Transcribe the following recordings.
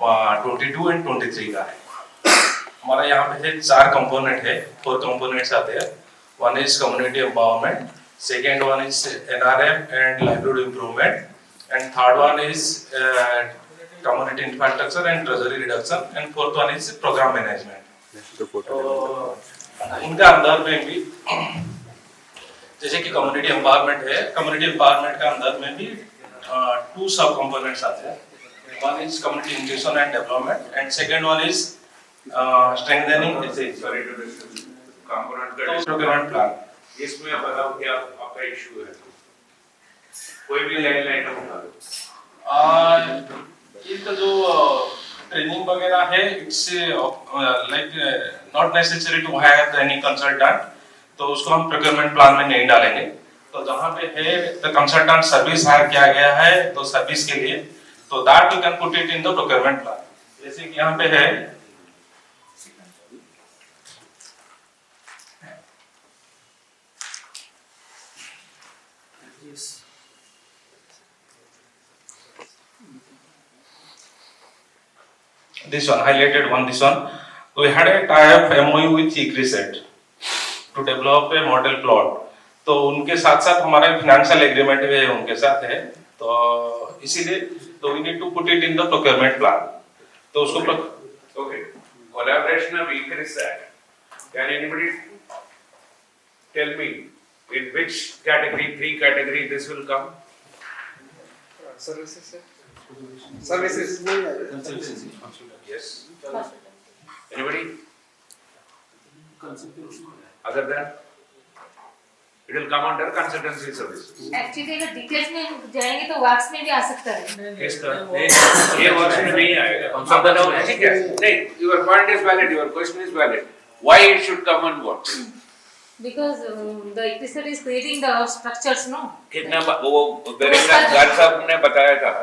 22 and 23 का है। हमारा यहाँ पे है 4 कंपोनेंट है, 4 कंपोनेंट्स आते हैं। One is community empowerment, second one is NRM and livelihood improvement, and third one is community infrastructure and treasury reduction, and fourth one is programme management. तो इनका अंदर में भी जैसे कि कम्युनिटी एम्पावरमेंट है, कम्युनिटी एम्पावरमेंट का अंदर में भी 2 सब कंपोनेंट्स आते हैं। One is community inclusion and development, and second one is strengthening procurement plan। इसमें बताओ क्या आपका इशू है, कोई भी लाइन आइटम उठा लो। इसका जो ट्रेनिंग वगैरह है, it's like not necessary to hire any consultant, तो उसको हम प्रोक्योरमेंट प्लान में नहीं डालेंगे। तो जहाँ पे है द कंसल्टेंट सर्विस हायर किया गया है तो सर्विस के लिए, तो that you can put it in the procurement plan. जैसे कि यहाँ पे है this one, highlighted one, this one. We had a tie-up MOU with ICRISAT to develop a model plot. तो उनके साथ साथ हमारा फाइनेंशियल एग्रीमेंट भी उनके साथ है, तो इसीलिए तो we need to put it in the procurement plan। तो उसको okay, collaboration of ICRISAT, can anybody tell me in which category, 3 category this will come? Services, services, Consultancy. Yes. Anybody? Other than? It will come under consultancy services. Actually अगर details में जाएंगे तो works में भी आ सकता है। किसका? ये वर्क्स में नहीं आएगा। आप बताओ ठीक है? नहीं, your point is valid, your question is valid. Why it should come on works? Because the ICRISAT is creating the structures, no? कितना वो बेरेंगा गार साहब ने बताया था,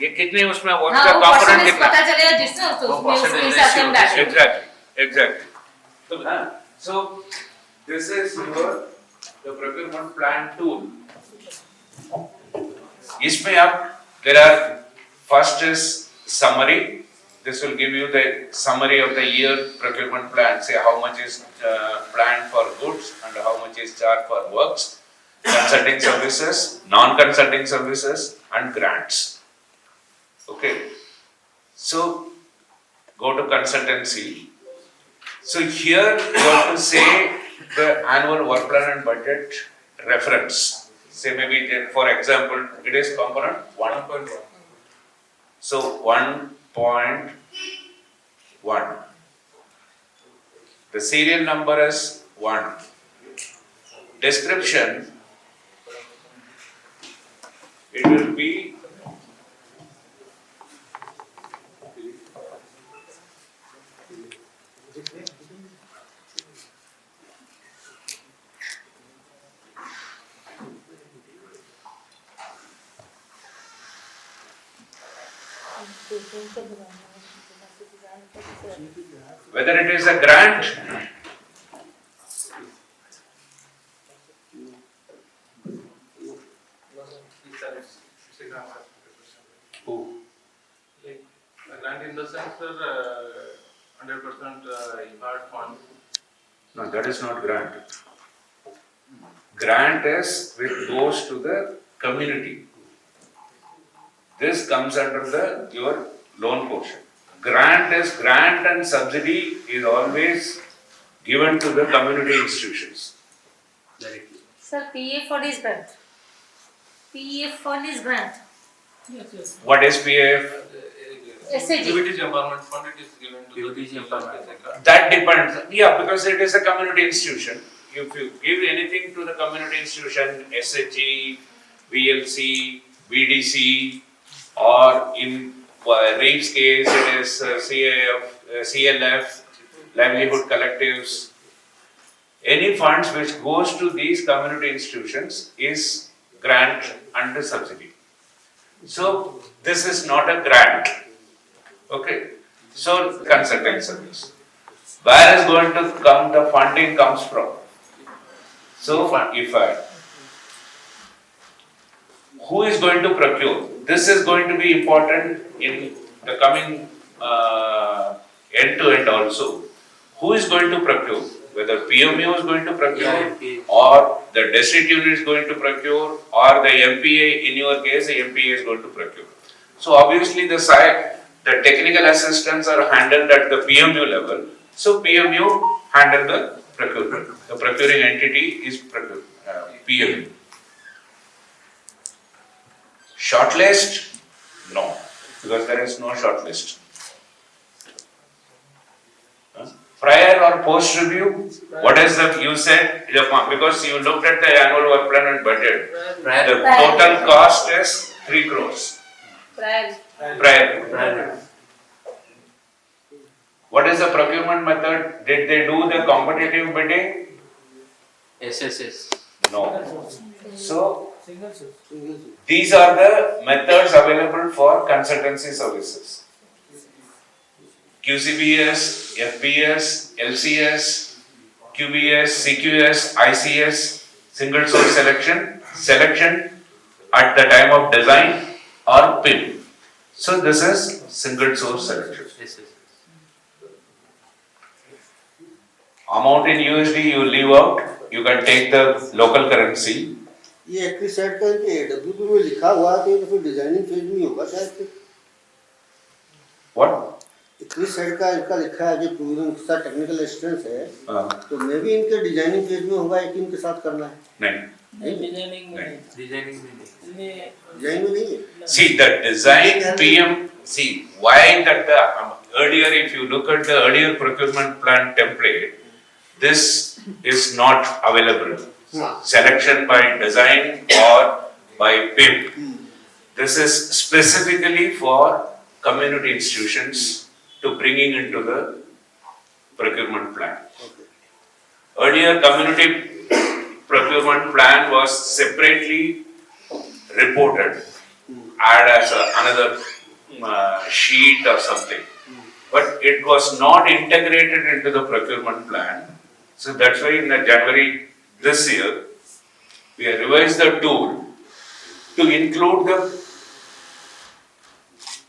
ये कितने उसमें वर्क का कंपोनेंट कितना? पता चलेगा जिससे तो उसके हिसाब से हम डालेंगे। Exactly. So this is the procurement plan tool. इसमें आप there are first is summary. This will give you the summary of the year procurement plan. Say how much is planned for goods and how much is charged for works, consulting services, non-consulting services, and grants. Okay. So go to consultancy. So here you have to say the annual work plan and budget reference. Say maybe for example it is component 1.1. So 1.1. The serial number is 1. Description, it will be whether it is a grant, grant in the sense, sir, 100% IBARD fund. no, that is not grant. Grant is which goes to the community. This comes under the your loan portion. Grant is grant and subsidy is always given to the community institutions. Sir, PF fund is grant. PF fund is grant. Yes. What is PAF? SAG. Activities Empowerment Fund, it is given to Activities the Empowerment. That depends. Yeah, because it is a community institution. If you give anything to the community institution, SHG, VLC, VDC, or in RAPE's case, it is CLF, livelihood collectives. Any funds which goes to these community institutions is grant and subsidy. So this is not a grant. Okay. So consulting service. Where is going to come the funding comes from? So who is going to procure? This is going to be important in the coming end to end also, who is going to procure? Whether PMU is going to procure, or the district unit is going to procure, or the MPA, in your case, the MPA is going to procure. So obviously the technical assistants are handled at the PMU level, so PMU handle the procurement. The procuring entity is PMU. Shortlist? No, because there is no shortlist. Prior or post review? What is the, you said, because you looked at the annual work plan and budget, the total cost is 3 crores. Prior. Prior. What is the procurement method? Did they do the competitive bidding? SSS. No. So, Single source. these are the methods available for consultancy services. QCBS, FBS, LCS, QBS, CQS, ICS, single source selection at the time of design or PIM. So this is single source selection. SSS. Amount in USD you leave out, you can take the local currency. ये actually set करके WP में लिखा हुआ है तो फिर designing phase में ही होगा शायद से What? एक्चुअली सेट का इनका लिखा है जो टूरिज्म का टेक्निकल असिस्टेंस है Uh, तो मैं भी इनके डिजाइनिंग फेज में होगा एक इनके साथ करना है नहीं. डिजाइनिंग में डिजाइनिंग में डिजाइन में नहीं है See the design PM, see why that the earlier, if you look at the earlier procurement plan template, this is not available. हाँ Selection by design or by PIM. This is specifically for community institutions to bringing into the procurement plan. Earlier community procurement plan was separately reported, add as another sheet or something. But it was not integrated into the procurement plan. So that's why in the January this year, we have revised the tool to include the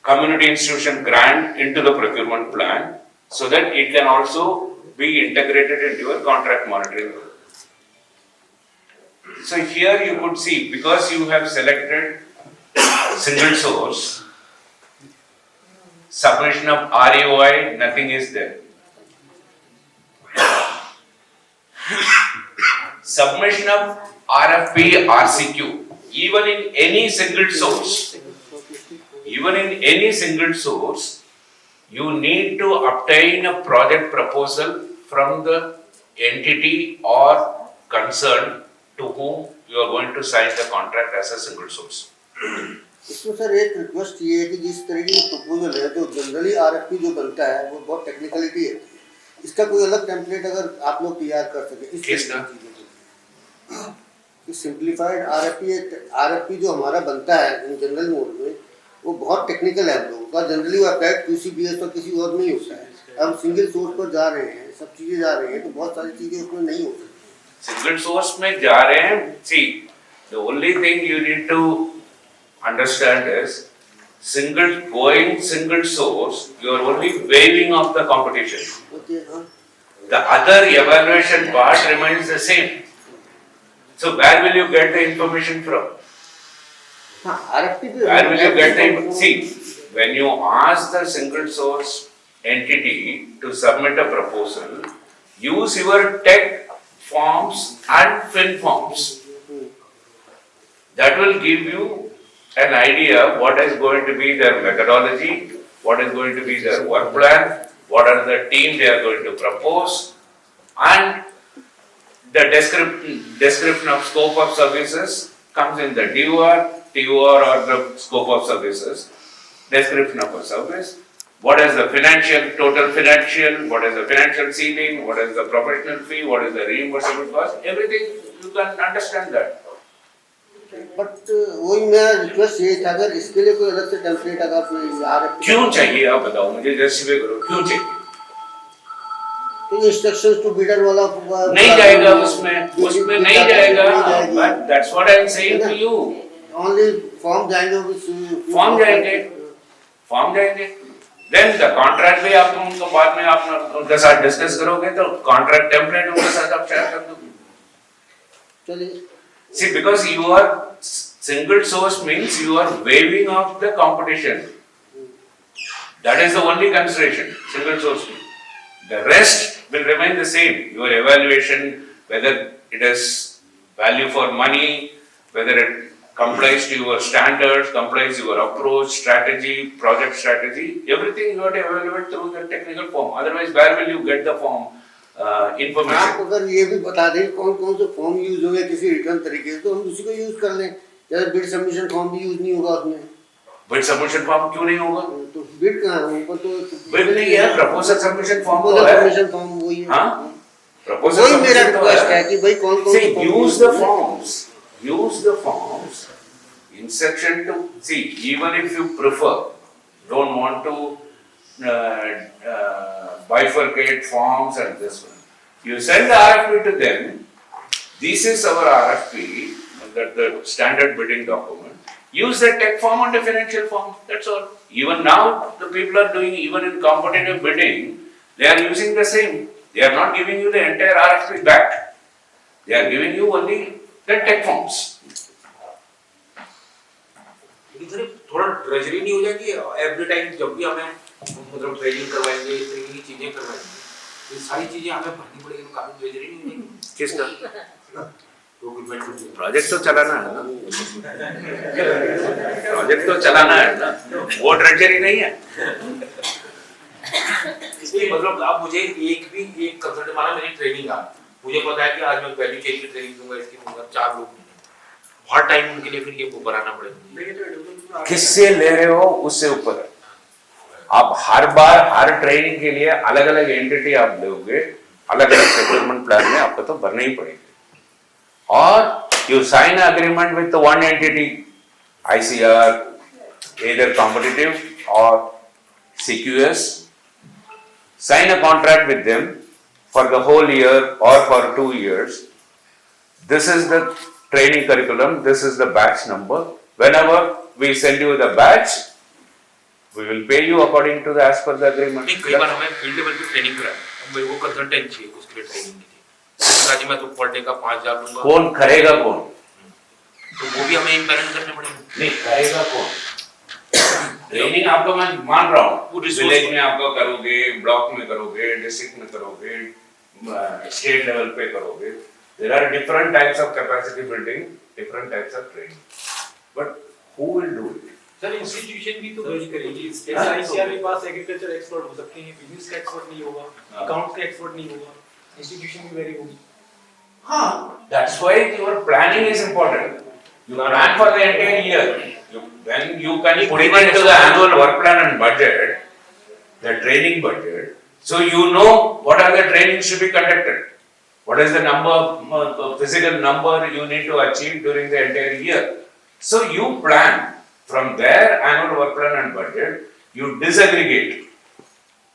community institution grant into the procurement plan so that it can also be integrated into your contract monitoring. So here you could see, because you have selected single source, submission of REOI, nothing is there. Submission of RFP, RCQ, even in any single source, you need to obtain a project proposal from the entity or concern to whom you are going to sign the contract as a single source. इसमें sir एक request ये है कि जिस तरह की proposal है तो जनरली आरएफपी जो बनता है वो बहुत टेक्निकलिटी है इसका कोई अलग टेम्पलेट अगर आप लोग तैयार कर सके इस सिंप्लीफाइड आरएफपी जो हमारा बनता है इन जनरल मोड में वो बहुत टेक्निकल है हम लोगों का जनरली वो अप्लाइड QCBS और किसी और में ही होता है हम सिंगल सोर्स पर जा रहे हैं सब चीज़ें जा रही हैं तो बहुत सारी चीज़ें उसमें नहीं होती Single source में जा रहे हैं, see, the only thing you need to understand is single source, you are only waiving off the competition. Okay हाँ The other evaluation part remains the same. So where will you get the information from? हाँ RFP Where will you get the, see, when you ask the single source entity to submit a proposal, use your tech forms and fin forms. That will give you an idea what is going to be their methodology, what is going to be their work plan, what are the team they are going to propose, and the description of scope of services comes in the TOR or the scope of services, description of a service, what is the total financial, what is the financial ceiling, what is the professional fee, what is the reimbursable cost, everything you can understand that. But वही मेरा request ये था अगर इसके लिए कोई अलग से टेम्पलेट अगर कोई आरएफपी क्यों चाहिए आप बताओ मुझे, जस्टिफाई करो क्यों चाहिए? तो इंस्ट्रक्शंस टू बीडर वाला नहीं जाएगा उसमें नहीं जाएगा, but that's what I am saying to you. Only form जाएंगे फॉर्म जाएंगे देन द कॉन्ट्रैक्ट भी आप उनको बाद में आप उनके साथ डिस्कस करोगे तो कॉन्ट्रैक्ट टेम्पलेट उनके साथ आप शेयर कर दोगे. चलिए. See, because you are single source means you are waiving off the competition. That is the only consideration, single source. The rest will remain the same. Your evaluation, whether it is value for money, whether it complies to your standards, complies to your approach, strategy, project strategy, everything you have to evaluate through the technical form. Otherwise, where will you get the form information? आप अगर ये भी बता दें कौन कौन से form use होंगे किसी रिटर्न तरीके से तो हम उसी को यूज कर लें. जैसे बिड सबमिशन फॉर्म भी यूज नहीं होगा उसमें. बिड सबमिशन फॉर्म क्यों नहीं होगा? तो बिड कहाँ है ऊपर तो बिड नहीं है, प्रपोजल सबमिशन फॉर्म तो प्रपोजल है. सबमिशन फॉर्म वही है. हाँ, प्रपोजल वही मेरा सबमिशन तो रिक्वेस्ट है कि भाई कौन कौन See, use the forms. Use the forms in section 2. See, even if you prefer, don't want to bifurcate forms and this one. You send the RFP to them. This is our RFP, the standard bidding document. Use the tech form and the financial form. That's all. Even now, the people are doing, even in competitive bidding, they are using the same. They are not giving you the entire RFP back. They are giving you only the tech forms. लेकिन sir थोड़ा ड्रेजरी नहीं हो जाएगी every time जब भी हमें मतलब training करवाएंगे इस तरीके की चीजें करवाएंगे ये सारी चीजें हमें भरनी पड़ेगी तो काफी ड्रेजरी नहीं हो जाएगी. किसका? डॉक्यूमेंट प्रोजेक्ट तो चलाना है ना. प्रोजेक्ट तो चलाना है ना. वो ड्रेजरी नहीं है. इसलिए मतलब आप मुझे एक कंसल्टेंट माना मेरी ट्रेनिंग आ मुझे पता है कि आज मैं वैल्यू चेन की ट्रेनिंग दूंगा इसकी दूंगा 4 लोग हर टाइम उनके लिए फिर ये वो बनाना पड़ेगा. किससे ले रहे हो उससे ऊपर है. आप हर बार हर ट्रेनिंग के लिए अलग अलग एंटिटी आप दोगे अलग अलग सेटलमेंट प्लान में आपको तो भरना ही पड़ेगी. और you sign agreement with one entity ICR either competitive or CQS. Sign a contract with them for the whole year or for 2 years. This is the training curriculum, this is the batch number. Whenever we send you the batch, we will pay you according to the as per the agreement. नहीं कई बार हमें field level पे training कराए मेरे को consultant चाहिए उसके लिए ट्रेनिंग की थी आज मैं तो पर डे का 5,000 लूंगा. कौन करेगा कौन? तो वो भी हमें इम्प्लीमेंट करने पड़ेंगे. नहीं करेगा कौन? ट्रेनिंग आपको मैं मान रहा हूँ विलेज में आपको करोगे, ब्लॉक में करोगे, डिस्ट्रिक्ट में करोगे, स्टेट लेवल पे करोगे. There are different types of capacity building, different types of training. But who will do it? Sir institution भी तो वेरी करेगी. ICR के पास एग्रीकल्चर एक्सपर्ट हो सकते हैं, बिजनेस का एक्सपर्ट नहीं होगा, अकाउंट्स का एक्सपर्ट नहीं होगा, इंस्टीट्यूशन भी वेरी होगी. हाँ, that's why your planning is important. You plan for the entire year. When you can put it into the annual work plan and budget, the training budget, so you know what are the trainings to be conducted. What is the number, physical number you need to achieve during the entire year? So you plan from their annual work plan and budget. You disaggregate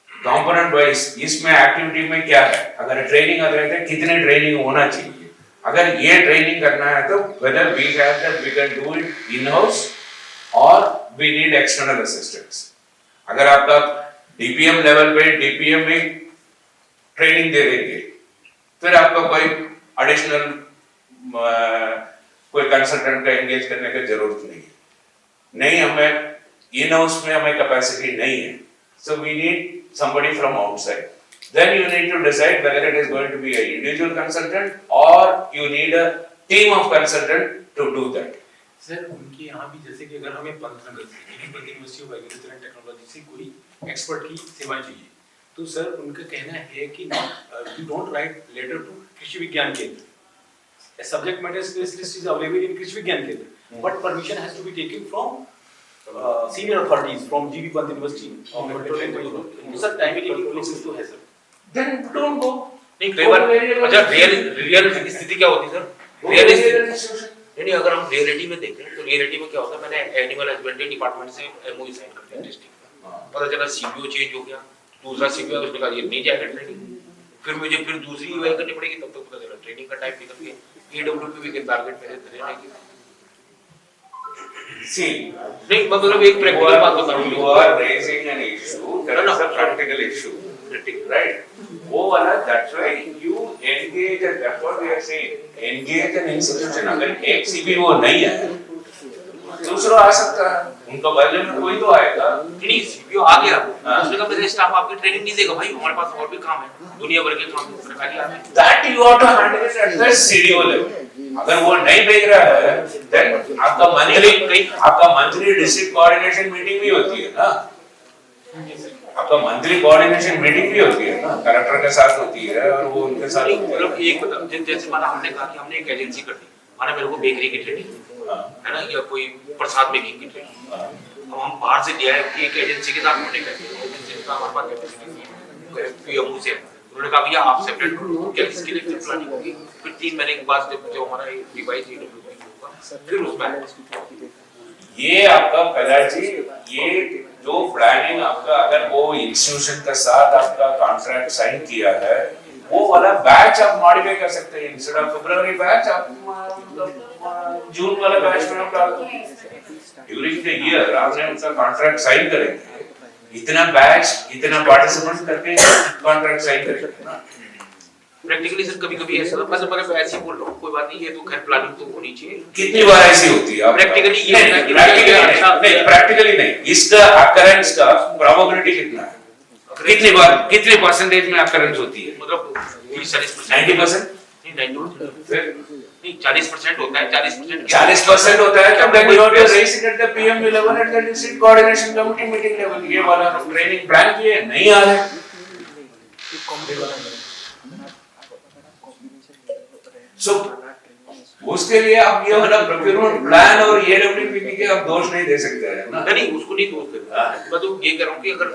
component wise. इसमें activity में क्या है? अगर training अगर है तो कितने training होना चाहिए? अगर ये training करना है तो whether we have that we can do it in house or we need external assistance. अगर आपका DPM level पे DPM में training दे देंगे फिर आपको कोई एडिशनल कोई कंसल्टेंट का एंगेज करने की जरूरत नहीं हमें इन हाउस में हमें कैपेसिटी नहीं है. So we need somebody from outside. Then you need to decide whether it is going to be a individual consultant or you need a team of consultant to do that. Sir उनके यहाँ भी जैसे कि अगर हमें Pantnagar university of agriculture and technology से कोई expert की सेवाएं चाहिए तो सर उनका कहना है कि you don't write letter to Krishi Vigyan Kendra. Subject matter specialist is available in Krishi Vigyan Kendra but permission has to be taken from senior authorities from GB Pant university. Sir timely process तो है सर. Then don't go. नहीं कई बार अच्छा real स्थिति क्या होती है sir? Real नहीं अगर हम रियलिटी में देखें तो रियलिटी में क्या होता है मैंने एनिमल हस्बेंड्री डिपार्टमेंट से एमओयू साइन कर दिया डिस्ट्रिक्ट का. पता चला सीपीओ चेंज हो गया दूसरा सीपीओ उसने कहा ये नहीं जाएगा ट्रेनिंग फिर मुझे फिर दूसरी ईवाई करनी पड़ेगी तब तक पता चला ट्रेनिंग का टाइम निकल गया. एडब्ल्यूपी भी के टारगेट मेरे रहने की See, नहीं मतलब एक प्रैक्टिकल बात बता रहा you are raising an issue that is a practical issue, right? वो वाला that's why you engage and that's what we are saying. Engage an institution. अगर एक CPO नहीं है, दूसरा आ सकता है. उनका बदले में कोई तो आएगा. नहीं सीपीओ आ गया उसने कहा मेरा स्टाफ आपकी ट्रेनिंग नहीं देगा भाई हमारे पास और भी काम है दुनिया भर के काम सरकारी आते हैं That you ought to handle it at the CDO level. अगर वो नहीं भेज रहा है, then आपका मंथली डिस्ट्रिक्ट कोऑर्डिनेशन मीटिंग भी होती है ना. आपका मंथली कोऑर्डिनेशन मीटिंग भी होती है ना, कलेक्टर के साथ होती है और वो उनके साथ होती है. मतलब एक बता जैसे माना हमने कहा कि हमने एक एजेंसी कर दी माना मेरे को बेकरी की ट्रेनिंग है ना या कोई प्रसाद मेकिंग की ट्रेनिंग अब हम बाहर से लिया है कि एक एजेंसी के साथ कॉन्टेक्ट करते हैं एजेंसी का हमारे पास कैपेसिटी है पीएमओ से उन्होंने कहा भैया आप सेपरेट करो क्या इसके लिए फिर प्लानिंग होगी फिर 3 महीने के बाद जो हमारा डिवाइस होगा फिर उसमें ये आपका कदाची ये जो प्लानिंग आपका अगर वो इंस्टीट्यूशन के साथ आपका कॉन्ट्रैक्ट साइन किया है वो वाला बैच आप मॉडिफाई कर सकते हैं इंस्टेड ऑफ फरवरी बैच आप जून वाला बैच में आप डाल दो ड्यूरिंग द ईयर आपने उनका कॉन्ट्रैक्ट साइन करेंगे इतना बैच इतना पार्टिसिपेंट करके कॉन्ट्रैक्ट साइन करेंगे ना प्रैक्टिकली सर कभी-कभी ऐसा बस मैं ऐसे ही बोल रहा हूं कोई बात नहीं ये तो खैर प्लानिंग तो होनी चाहिए कितनी बार ऐसी होती है प्रैक्टिकली ये है कि प्रैक्टिकली नहीं इसका अकरेंस का प्रोबेबिलिटी कितना है कितनी बार कितने परसेंटेज में अकरेंस होती है मतलब 30-40% 90% नहीं 90% नहीं 40% होता है 40% 40% होता है तब you have to raise it at the PM level at the district coordination committee meeting level ये वाला ट्रेनिंग प्लान किए नहीं आ रहे सो उसके लिए आप ये वाला प्रोक्योरमेंट प्लान और एडब्ल्यूपीपी के आप दोष नहीं दे सकते हैं ना नहीं उसको नहीं दोष देता मैं तो ये कह रहा हूं कि अगर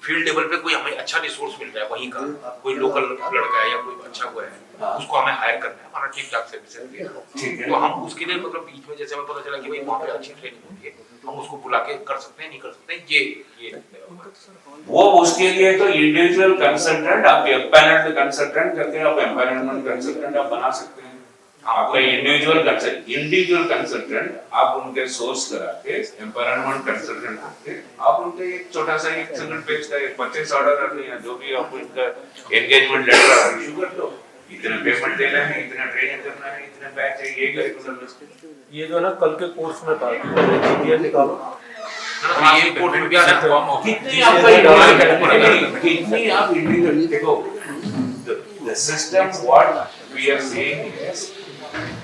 फील्ड लेवल पे कोई हमें अच्छा रिसोर्स मिल रहा है वहीं का कोई लोकल लड़का है या कोई अच्छा हुआ है उसको हमें हायर करना है हमारा ठीक-ठाक सर्विस ठीक है तो हम उसके लिए मतलब बीच में जैसे हमें पता चला कि भाई वहां पे अच्छी ट्रेनिंग होती है हम उसको बुला के कर सकते हैं नहीं कर सकते ये वो उसके लिए तो इंडिविजुअल कंसल्टेंट आप एम्पैनल्ड कंसल्टेंट करके आप एम्पैनलमेंट कंसल्टेंट आप बना सकते हैं आपका इंडिविजुअल कंसल्टेंट आप उनके सोर्स करा के एम्पैनलमेंट कंसल्टेंट करके आप उनके एक छोटा सा एक सिंगल पेज का एक परचेस ऑर्डर करनी है जो भी आपको इनका एंगेजमेंट लेटर इशू कर दो इतना पेमेंट देना है इतना ट्रेनिंग करना है इतना बैच है ये करिकुलम ये जो है ना कल के कोर्स में था जीपीएल निकालो ये रिपोर्ट में भी आ जाता है कितनी आपका कितनी आप इंडिविजुअल देखो the system what we are saying is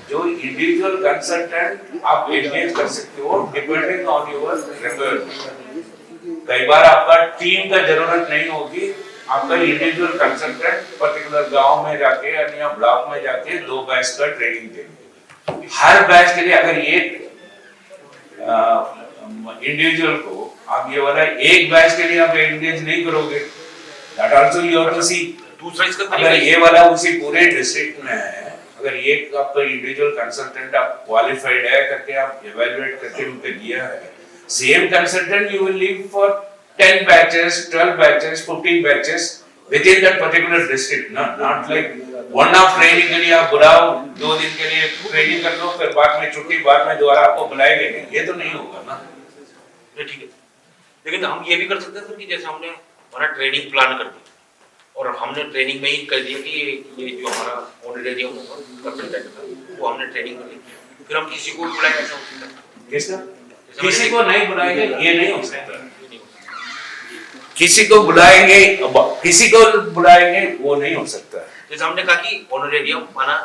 जो इंडिविजुअल कंसल्टेंट आप एंगेज कर सकते हो डिपेंडिंग ऑन योर रिक्वायरमेंट कई बार आपका टीम का जरूरत नहीं होगी आपका इंडिविजुअल कंसल्टेंट पर्टिकुलर गांव में जाके या ब्लॉक में जाके 2 बैच का ट्रेनिंग देंगे हर बैच के लिए अगर एक इंडिविजुअल को आप ये वाला एक बैच के लिए आप एंगेज नहीं करोगे that also you have to see दूसरा इसका अगर ये वाला उसी पूरे डिस्ट्रिक्ट में है अगर एक आपका इंडिविजुअल कंसल्टेंट आप क्वालिफाइड है करके आप इवैल्यूएट करके उनको दिया है same consultant you will leave for 10 batches 12 batches 15 batches with in that particular district not like one of training के लिए आप बुलाओ 2 दिन के लिए ट्रेनिंग कर लो फिर बाद में छुट्टी बाद में दोबारा आपको बुलाएंगे नहीं ये तो नहीं होगा ना ठीक है लेकिन हम ये भी कर सकते हैं सर कि जैसे हमने हमारा ट्रेनिंग प्लान कर दी और हमने ट्रेनिंग में ही कर दिया कि ये जो हमारा ऑनरेडी कंसल्टेंट था वो हमने ट्रेनिंग कर ली फिर हम किसी को बुलाएं ऐसा हो सकता है किसका किसी को नहीं बुलाएंगे ये नहीं हो सकता किसी को बुलाएंगे वो नहीं हो सकता जैसे हमने कहा कि ऑनरेडियम माना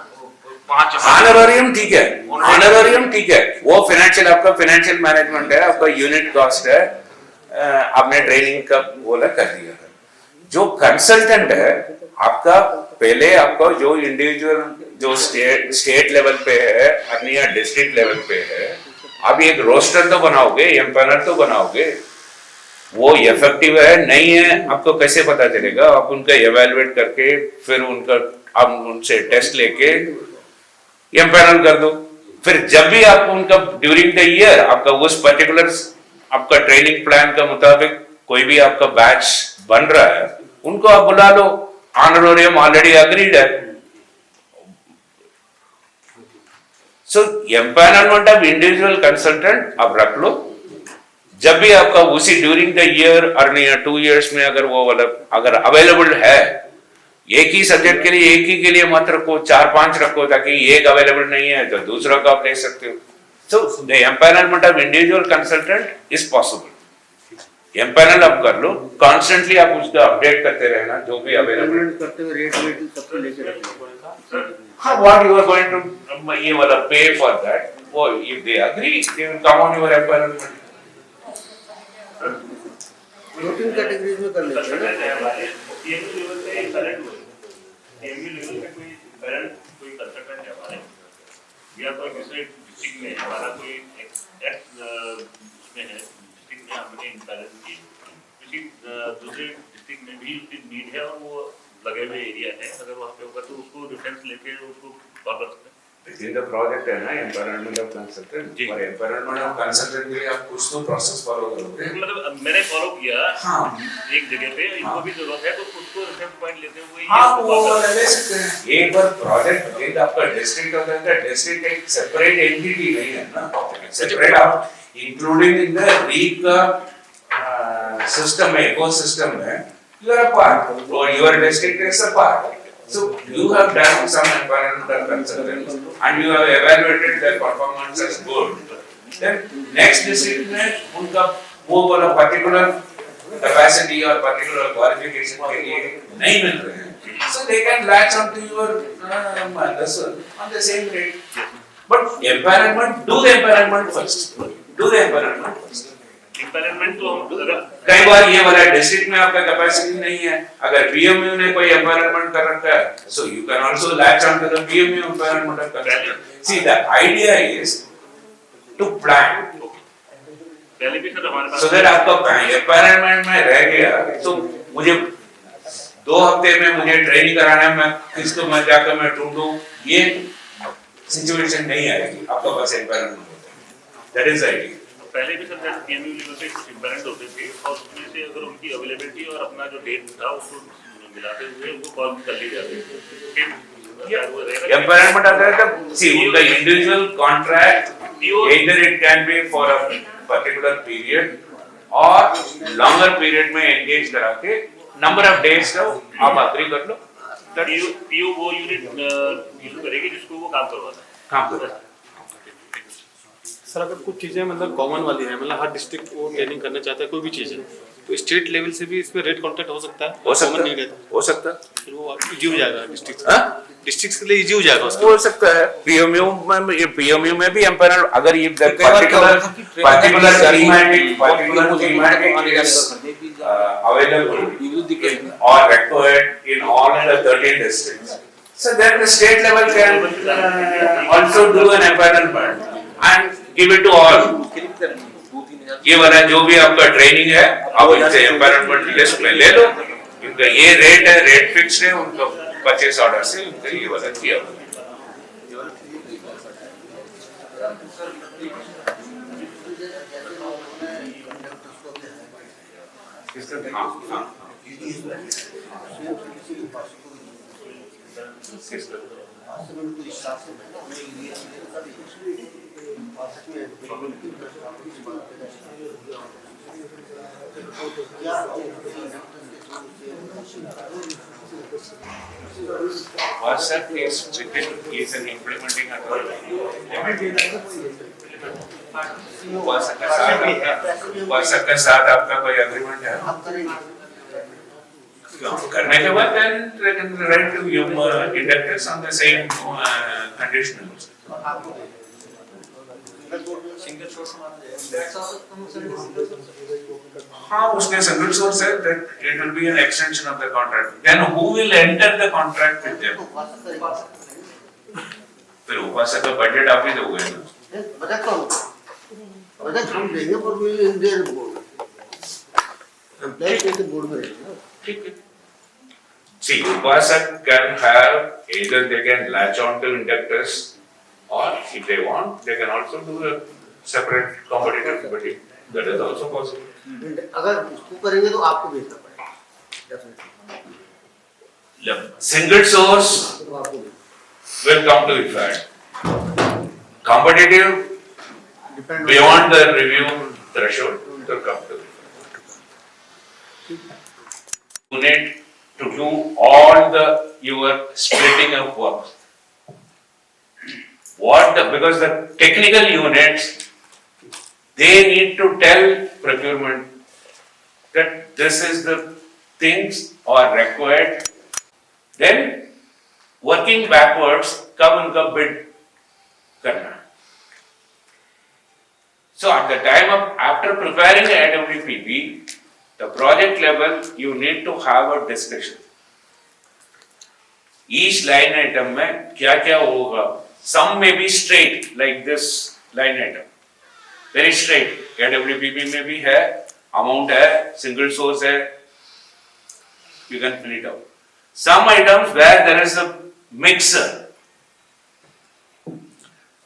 5 ऑनरेरियम ठीक है ऑनरेरियम ठीक है वो फाइनेंशियल आपका फाइनेंशियल मैनेजमेंट है आपका यूनिट कॉस्ट है आपने ट्रेनिंग का बोला कर दिया है जो कंसल्टेंट है आपका पहले आपका जो इंडिविजुअल जो स्टेट लेवल पे है अन्य डिस्ट्रिक्ट लेवल पे है आप एक रोस्टर तो बनाओगे एम्पैनल तो बनाओगे वो इफेक्टिव है नहीं है आपको कैसे पता चलेगा आप उनका एवेलुएट करके फिर उनका आप उनसे टेस्ट लेके एम्पैनल कर दो फिर जब भी आप उनका ड्यूरिंग द ईयर आपका उस पर्टिकुलर आपका ट्रेनिंग प्लान का मुताबिक कोई भी आपका बैच बन रहा है उनको आप बुला लो ऑनरेरियम ऑलरेडी अग्रीड है सो एम्पैनलमेंट ऑफ इंडिविजुअल कंसल्टेंट आप रख लो, जब भी आपका उसी ड्यूरिंग द ईयर और 2 years में अगर वो वाला अगर अवेलेबल है, एक ही सब्जेक्ट के लिए एक ही के लिए मत रखो, 4-5 रखो, ताकि एक अवेलेबल नहीं है तो दूसरा का आप ले सकते हो. So the empanelment of individual consultant is possible. Empanel आप कर लो, कॉन्स्टेंटली आप उसको अपडेट करते रहना जो भी अवेलेबल करते हुए रेट सबको लेके रखना. हाँ, what you are going to ये वाला pay for that, वो if they agree they will come on your empanelment. 2-3 categories में कर लेते हैं ना. एमयू लेवल पे करंट हुए, एमयू लेवल पे कोई करंट कोई कंसल्टेंट है हमारे, या कोई दूसरे डिस्ट्रिक्ट में हमारा कोई एक्स उसमें है डिस्ट्रिक्ट में हमने इंटरन की, किसी दूसरे डिस्ट्रिक्ट में भी उसकी नीड है और वो लगे हुए एरिया है, अगर वहाँ पे होगा तो उसको रेफरेंस लेके उसको कॉल कर सकते हैं. Within the project है ना empanelment of consultant, और empanelment of consultant के लिए आप कुछ तो प्रोसेस फॉलो करोगे. मतलब मैंने फॉलो किया हाँ. एक जगह पे, इनको भी जरूरत है तो उसको रेफरेंस पॉइंट लेते हुए हाँ, वो वाला ले सकते हैं. एक बार प्रोजेक्ट एक आपका डिस्ट्रिक्ट होता है, डिस्ट्रिक्ट एक सेपरेट एंटिटी नहीं है ना, सेपरेट आप including in the rig system ecosystem में you are a part, or your district is a part. So you have done some environmental consultants and you have evaluated their performance as good. Then next district में उनका वो वाला particular capacity और particular qualification के लिए नहीं मिल रहे हैं. So they can latch onto your on the same rate. But empowerment, do the empowerment first. Do the empowerment first. Empanelment तो हम अगर कई बार ये वाला डिस्ट्रिक्ट में आपका कैपेसिटी नहीं है, अगर पीएमयू ने कोई एम्पावरमेंट कर रखा है, so you can also latch on to the PMU empowerment of consultant. See the idea is to plan, पहले भी सर हमारे पास सो दैट आपका एम्पावरमेंट में रह गया तो मुझे 2 हफ्ते में मुझे ट्रेनिंग कराना है, मैं किसको मैं जाकर मैं ढूंढूं, ये सिचुएशन नहीं आएगी आपका पास एम्पावरमेंट होता है. That is idea. पहले भी सर एमयू लेवल पे कुछ इम्पैरेंट होते थे और उसमें से अगर उनकी अवेलेबिलिटी और अपना जो डेट था उसको मिलाते हुए उनको कॉल कर ली जाती थी. एम्पावरमेंट आता है तब सी उनका individual contract either it can be for a particular period और longer period में engage करा के number of days का आप agree कर लो. पीओ वो यूनिट यूज करेगी जिसको वो काम करवाना है. काम करो. सर अगर कुछ चीज़ें मतलब कॉमन वाली है, मतलब हर डिस्ट्रिक्ट वो ट्रेनिंग करना चाहता है कोई भी चीज़ है, तो स्टेट लेवल से भी इसमें रेट कॉन्ट्रैक्ट हो सकता है. हो सकता Common नहीं है, रहता, हो सकता है, फिर वो इजी हो जाएगा डिस्ट्रिक्ट हाँ? डिस्ट्रिक्ट के लिए इजी हो जाएगा उसका. हो सकता है. पीएमयू में भी एम्पावरमेंट अगर ये particular thematic is available or required in all the 13 districts, so then the state level can also do an empanelment and give it to all. ये वाला जो भी आपका ट्रेनिंग है आप इनसे एम्पावरमेंट लिस्ट में ले लो, इनका ये रेट है, रेट फिक्स है, उनका परचेस ऑर्डर से उनका ये वाला किया. हाँ, हाँ. WhatsApp is an implementing authority. WhatsApp के साथ आपका कोई एग्रीमेंट है? करने के बाद then they can write to you inductors on the same conditions. हाँ, उसके single source है that it will be an extension of the contract. Then who will enter the contract with them? फिर ऊपर का बजट आप ही दोगे ना? Budget कौन? बजट हम देंगे पर भी इंडियन बोर्ड, एम्प्लॉय के बोर्ड में रहेगा. ठीक है. See, Upasaka can have either they can latch on to inductors or if they want, they can also do a separate competitive bidding. That is also possible. अगर इसको करेंगे तो आपको भेजना पड़ेगा. Single source will come to effect. competitive Depend beyond the review threshold to come to you need to do all your splitting of work. Because the technical units, they need to tell procurement that this is the things are required. Then working backwards, कब उनका bid करना. So at the time of after preparing the AWPB, the project level you need to have a discussion. Each line item में क्या क्या होगा. Some may be straight like this line item, very straight. AWPB में भी है, amount है, single source है, you can fill it out. Some items where there is a mixer,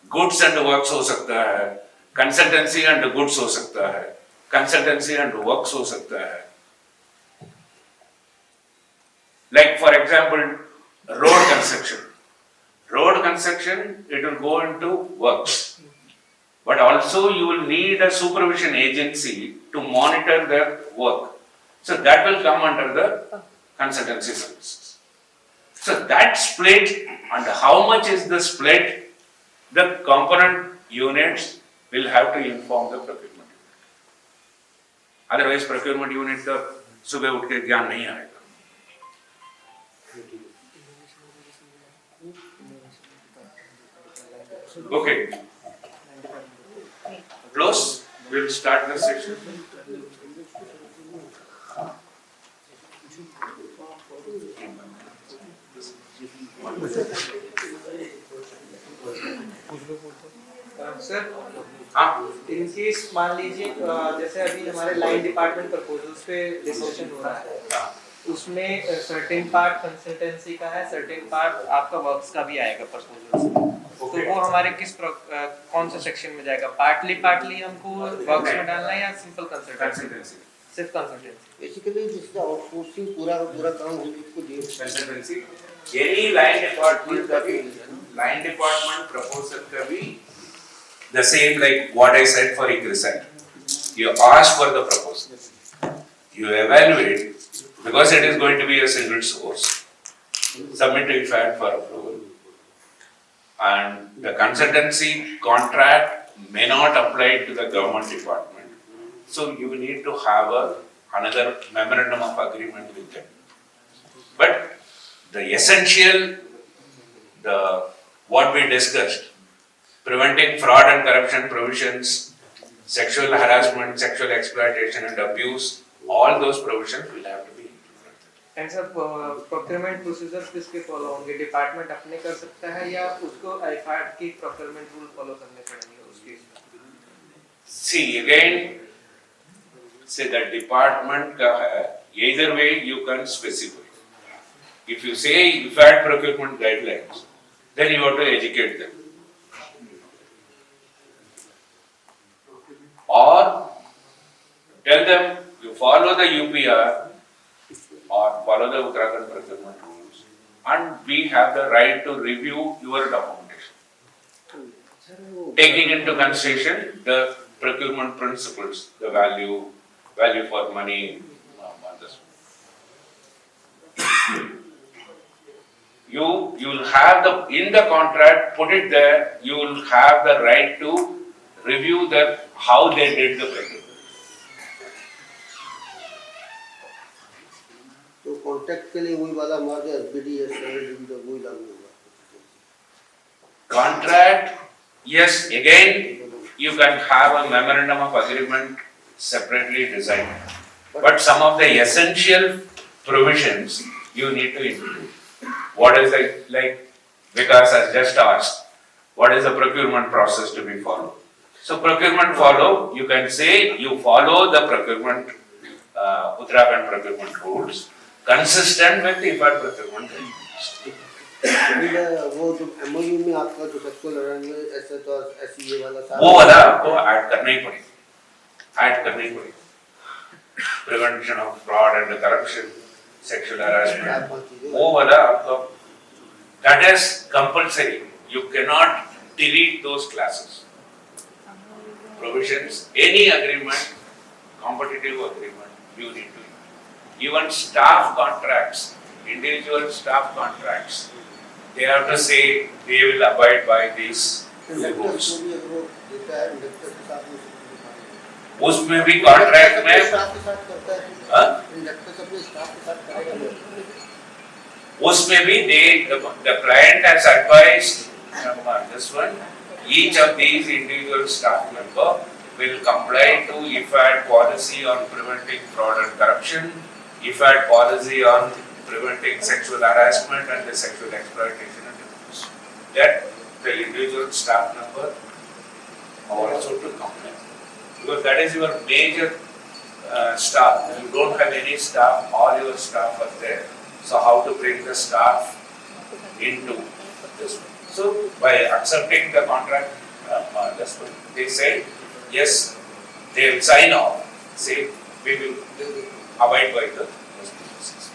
goods and works हो सकता है, consultancy and goods हो सकता है, consultancy and works हो सकता है. Like for example, road construction. Road construction, it will go into works. But also you will need a supervision agency to monitor their work. So that will come under the consultancy services. So that split and how much is the split, the component units will have to inform the procurement unit. Otherwise procurement unit का सुबह उठ के ज्ञान नहीं आएगा. Okay. Close. We'll start the session. Sir हाँ. In case मान लीजिए जैसे अभी हमारे लाइन डिपार्टमेंट प्रपोजल्स पे डिस्कशन हो रहा है, उसमें सर्टेन पार्ट कंसल्टेंसी का है, सर्टेन पार्ट आपका वर्क्स का भी आएगा प्रपोजल्स में. तो वो हमारे कौन से सेक्शन में जाएगा? पार्टली हमको वर्क्स में डालना है या सिंपल कंसल्टेंसी? सिर्फ कंसल्टेंसी. बेसिकली जिसका आउटसोर्सिंग पूरा का पूरा काम हम इसको दे consultancy any line department proposal का भी the same like what I said for ICRISAT. You ask for the proposal, you evaluate, because it is going to be a single source, submit it for approval, and the consultancy contract may not apply to the government department, so you need to have another memorandum of agreement with them. But the essential, what we discussed, preventing fraud and corruption provisions, sexual harassment, sexual exploitation and abuse, all those provisions will have to be implemented. And sir procurement procedures किसके follow होंगे? Department अपने कर सकता है या उसको आईफैट की procurement rule follow करने पड़ेंगे उस केस में? See again, say that department का है, either way you can specify. If you say IFAT procurement guidelines, then you have to educate them. Or tell them you follow the UPR or follow the Uttarakhand procurement rules, and we have the right to review your documentation, taking into consideration the procurement principles, the value for money, others. You will have in the contract, put it there, you will have the right to review how they did the procurement. तो contract के लिए वही वाला हमारा जो SBD है वही लागू होगा. Contract, yes, again, you can have a memorandum of agreement separately designed. But some of the essential provisions you need to include. What is like Vikas has just asked, what is the procurement process to be followed? So procurement follow, you can say you follow the procurement, Uttarakhand procurement rules, consistent with the IFAT procurement rules. वो जो MOU में आपका जो sexual harassment ऐसे तो ऐसी ये वाला सारा वो वाला आपको ऐड करना ही पड़ेगा. Prevention of fraud and corruption, sexual harassment, वो वाला आपको, that is compulsory. You cannot delete those clauses. Provisions, any agreement, competitive agreement, you need to. Even staff contracts, individual staff contracts, they have to say they will abide by these rules. Inductor को भी अगर वो देता है inductor के साथ में उसमें भी कॉन्ट्रैक्ट में स्टाफ के साथ करता है हाँ? इंडक्टर अपने स्टाफ के साथ करेगा उसमें भी the client has advised this one, each of these individual staff member will comply to IFAD policy on preventing fraud and corruption, IFAD policy on preventing sexual harassment and the sexual exploitation and abuse. That the individual staff member also to comply. Because that is your major staff. You don't have any staff, all your staff are there. So how to bring the staff into this one? So by accepting the contract, this one, they say, yes, they will sign off, say, we will abide by the process.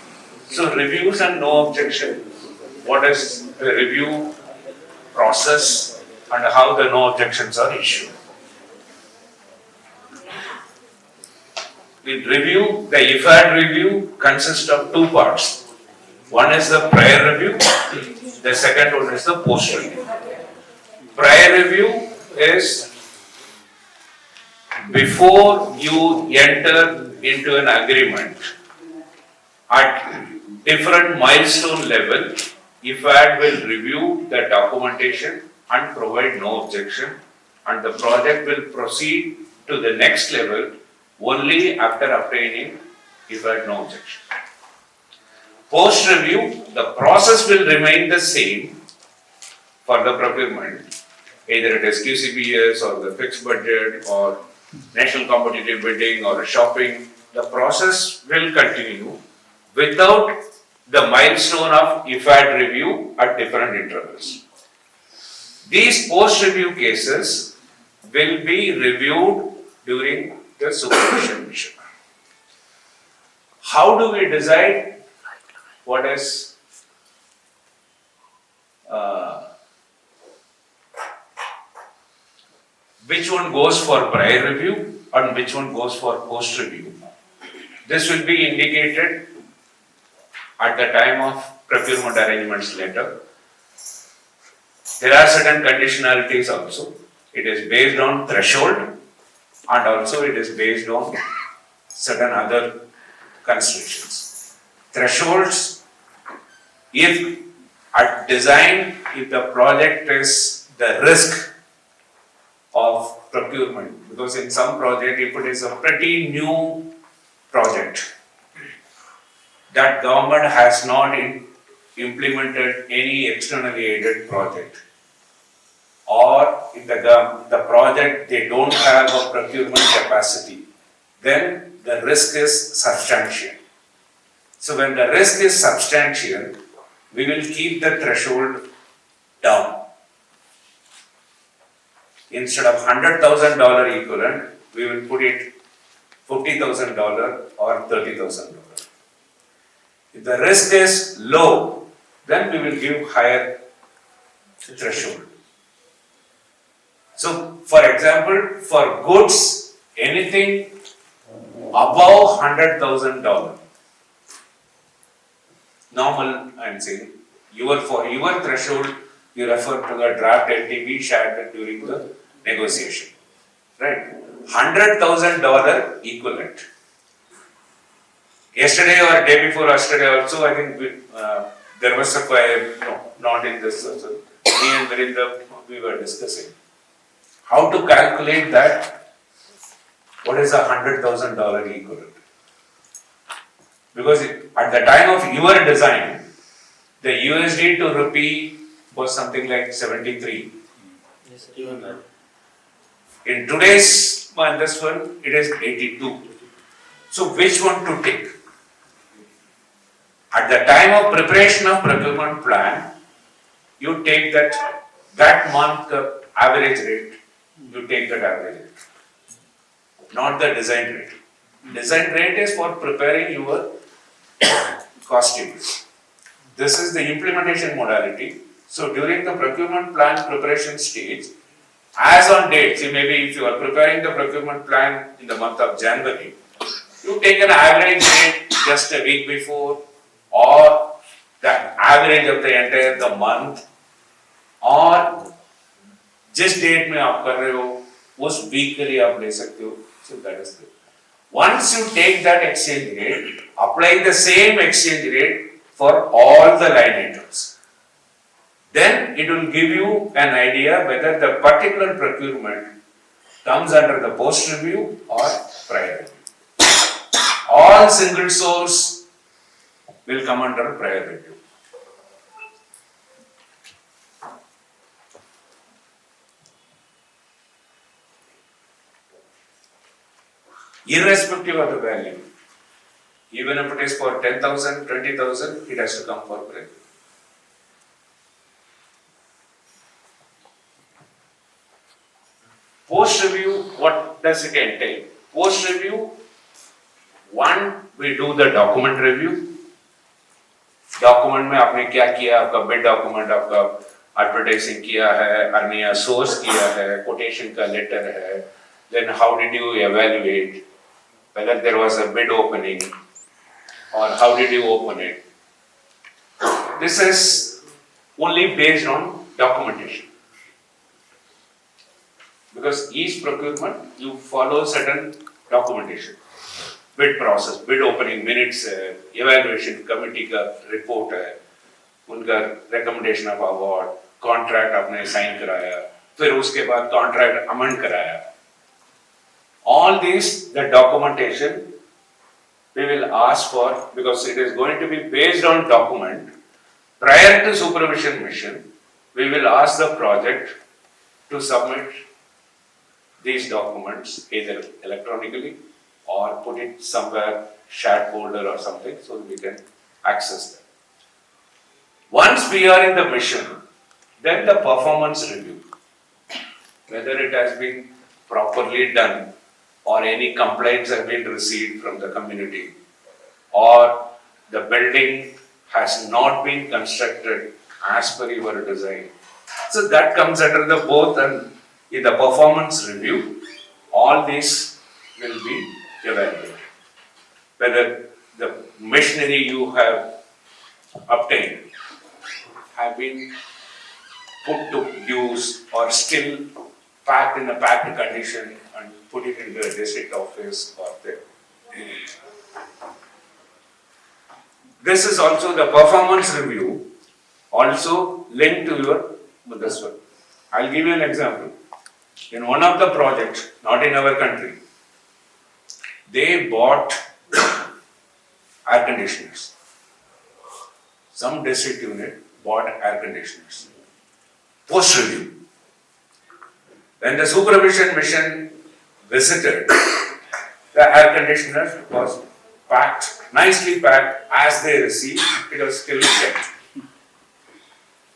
So reviews and no objection. What is the review process and how the no objections are issued? The review, the IFAD review consists of two parts. One is the prior review, the second one is the post review. Prior review is before you enter into an agreement at different milestone level, IFAD will review the documentation and provide no objection, and the project will proceed to the next level only after obtaining IFAD no objection. Post review, the process will remain the same for the procurement, either it is QCBS or the fixed budget or national competitive bidding or shopping. The process will continue without the milestone of IFAD review at different intervals. These post review cases will be reviewed during the supervision mission. How do we decide what is which one goes for prior review and which one goes for post review? This will be indicated at the time of procurement arrangements letter. There are certain conditionalities also. It is based on threshold and also it is based on certain other considerations. Thresholds, if at design, if the project is the risk of procurement, because in some project, if it is a pretty new project, that government has not implemented any externally aided project, or if the project they don't have a procurement capacity, then the risk is substantial. So when the risk is substantial, we will keep the threshold down. Instead of $100,000 equivalent, we will put it $50,000 or $30,000. If the risk is low, then we will give higher threshold. So, for example, for goods, anything above $100,000, normal, I am saying, for your threshold, you refer to the draft LTV shared during the negotiation, right? $100,000 equivalent. Yesterday or day before yesterday also, I think there was a not in this also. Me and Virendra, we were discussing how to calculate that. What is $100,000 equivalent? Because at the time of your design, the USD to rupee was something like 73. Yes, In today's this one, it is 82. So which one to take? At the time of preparation of procurement plan, you take that month average rate, you take that average rate, not the design rate. Design rate is for preparing your costume. This is the implementation modality. So during the procurement plan preparation stage, as on date, see maybe if you are preparing the procurement plan in the month of January, you take an average date just a week before or the average of the entire the month और जिस date में आप कर रहे हो उस week के लिए आप ले सकते हो. So that is good. Once you take that exchange rate, apply the same exchange rate for all the line items. Then it will give you an idea whether the particular procurement comes under the post review or prior review. All single source will come under prior review. Irrespective of the value, even if it is for 10,000, 20,000, it has to come for prior review. Post review, what does it entail? Post review, one, we do the document review. Document में आपने क्या किया, आपका bid document, आपका advertising किया है, Arnia source किया है, कोटेशन का लेटर है, then how did you evaluate whether there was a bid opening or how did you open it? This is only based on documentation. Because each procurement you follow certain documentation. Bid process, bid opening minutes है, evaluation committee का report है, उनका recommendation of award, contract आपने sign कराया, फिर उसके बाद contract amend कराया. All these, the documentation we will ask for because it is going to be based on document. Prior to supervision mission, we will ask the project to submit these documents either electronically or put it somewhere, shared folder or something, so we can access them. Once we are in the mission, then the performance review, whether it has been properly done or any complaints have been received from the community or the building has not been constructed as per your design. So that comes under the both, and in the performance review, all these will be evaluated. Whether the machinery you have obtained have been put to use or still packed in a packed condition and put it in the district office or there. This is also the performance review, also linked to your this one. I'll give you an example. In one of the projects, not in our country, they bought air conditioners. Some district unit bought air conditioners. Post review. When the supervision mission visited, the air conditioner was packed, nicely packed as they received, it was still kept.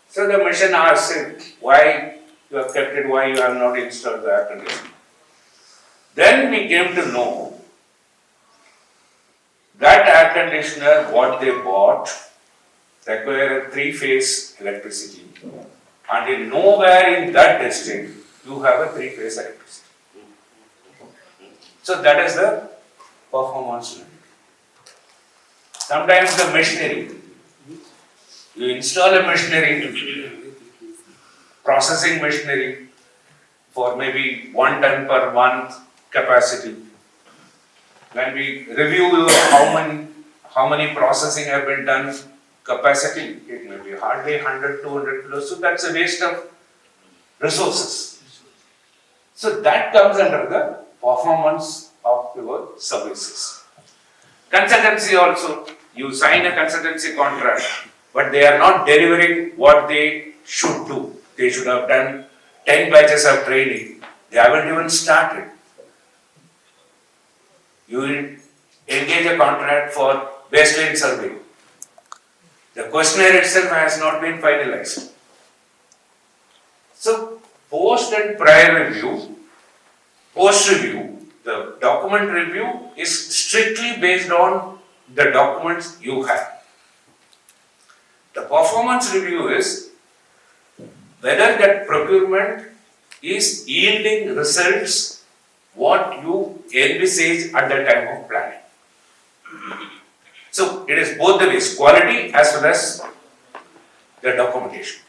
So the mission asked him, why you have kept it, why you have not installed the air conditioner? Then we came to know that air conditioner, what they bought, required a 3-phase electricity. And in nowhere in that district, you have a 3-phase electricity. So that is the performance limit. Sometimes the machinery, you install a machinery, processing machinery for maybe 1 ton per month capacity. When we review how many processing have been done capacity, it may be hardly 100, 200 kilos. So that's a waste of resources. So that comes under the performance of your services. Consultancy also, you sign a consultancy contract, but they are not delivering what they should do. They should have done 10 batches of training. They haven't even started. You engage a contract for baseline survey. The questionnaire itself has not been finalized. So, post and prior review, post review, the document review is strictly based on the documents you have. The performance review is whether that procurement is yielding results what you envisage at the time of planning. So it is both the ways, quality as well as the documentation.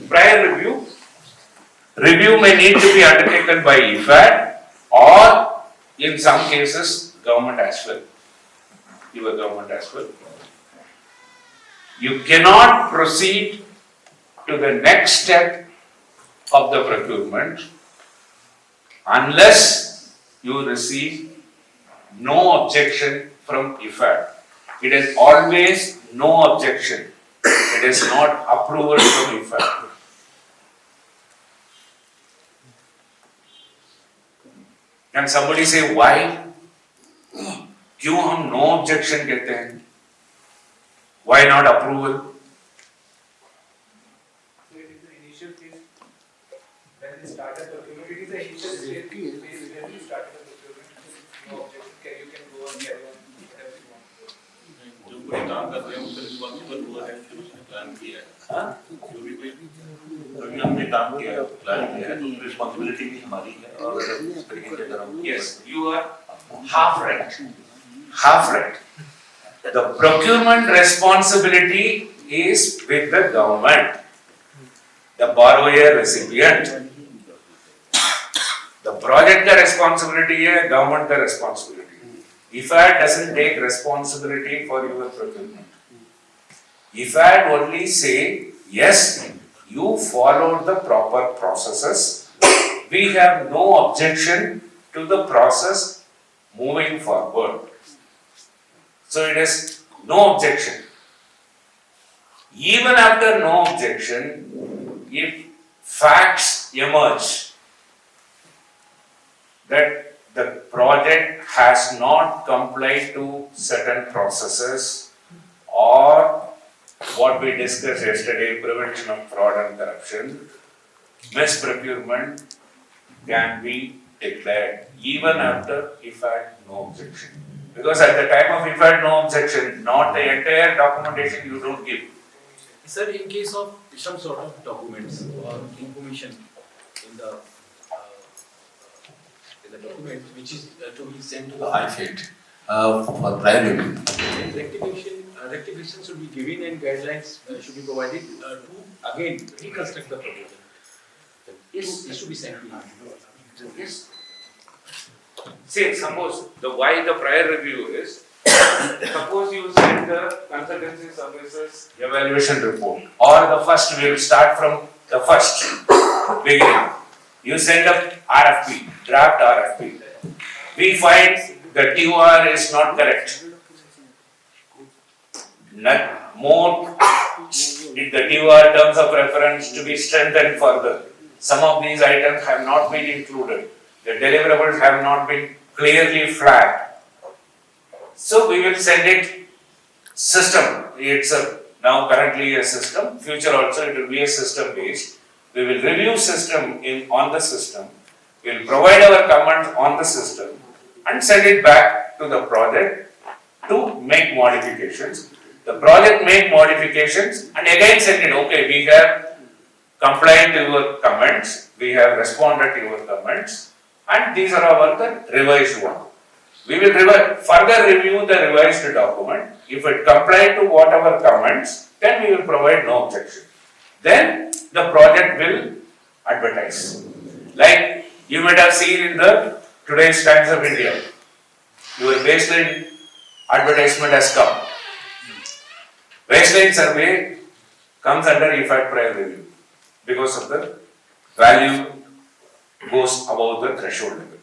Prior review. Review may need to be undertaken by IFAD or in some cases government as well. Your government as well. You cannot proceed to the next step of the procurement unless you receive no objection from IFAD. It is always no objection. It is not approval from IFAD. Can somebody say why? क्यों हम no objection कहते हैं? Why not approval? It is the initial phase when they started procurement. It is the initial phase when you started the procurement. No objection. You can go and carry on whatever you want. जो कोई काम कर रहे हैं उसका responsible हुआ है जो उसने प्लान किया है, जो भी कोई अभी हमने काम किया है प्लान किया है तो रिस्पॉन्सिबिलिटी भी हमारी है और इस तरीके से अगर हम Yes, you are half right. Half right. The procurement responsibility is with the government, the borrower recipient. The project का responsibility है, government का responsibility. IFAD doesn't take responsibility for your procurement. IFAD only say, yes, you followed the proper processes. We have no objection to the process moving forward. So it is no objection. Even after no objection, if facts emerge that the project has not complied to certain processes or what we discussed yesterday, prevention of fraud and corruption, misprocurement can be declared even after IFAD no objection. Because at the time of IFAD no objection, not the entire documentation you don't give. Sir, in case of some sort of documents or information in the document which is to be sent to the IFAD for prior review. then rectification should be given and guidelines should be provided to again reconstruct the proposal. It should be sent to you. Yes. See, suppose why the prior review is, suppose you send the consultancy services evaluation report, or the first, we will start from the first beginning. You send a RFP, draft RFP. We find the TOR is not correct. More, the TOR terms of reference to be strengthened further. Some of these items have not been included. The deliverables have not been clearly flagged. So we will send it system. It's now currently a system. Future also it will be a system based. We will review system on the system. We will provide our comments on the system and send it back to the project to make modifications. The project make modifications and again send it. Okay, we have complied to your comments. We have responded to your comments. And these are our the revised one. We will further review the revised document. If it complies to whatever comments, then we will provide no objection. Then the project will advertise. Like you might have seen in the today's Times of India, your baseline advertisement has come. Baseline survey comes under IFAD prior review because of the value goes above the threshold level.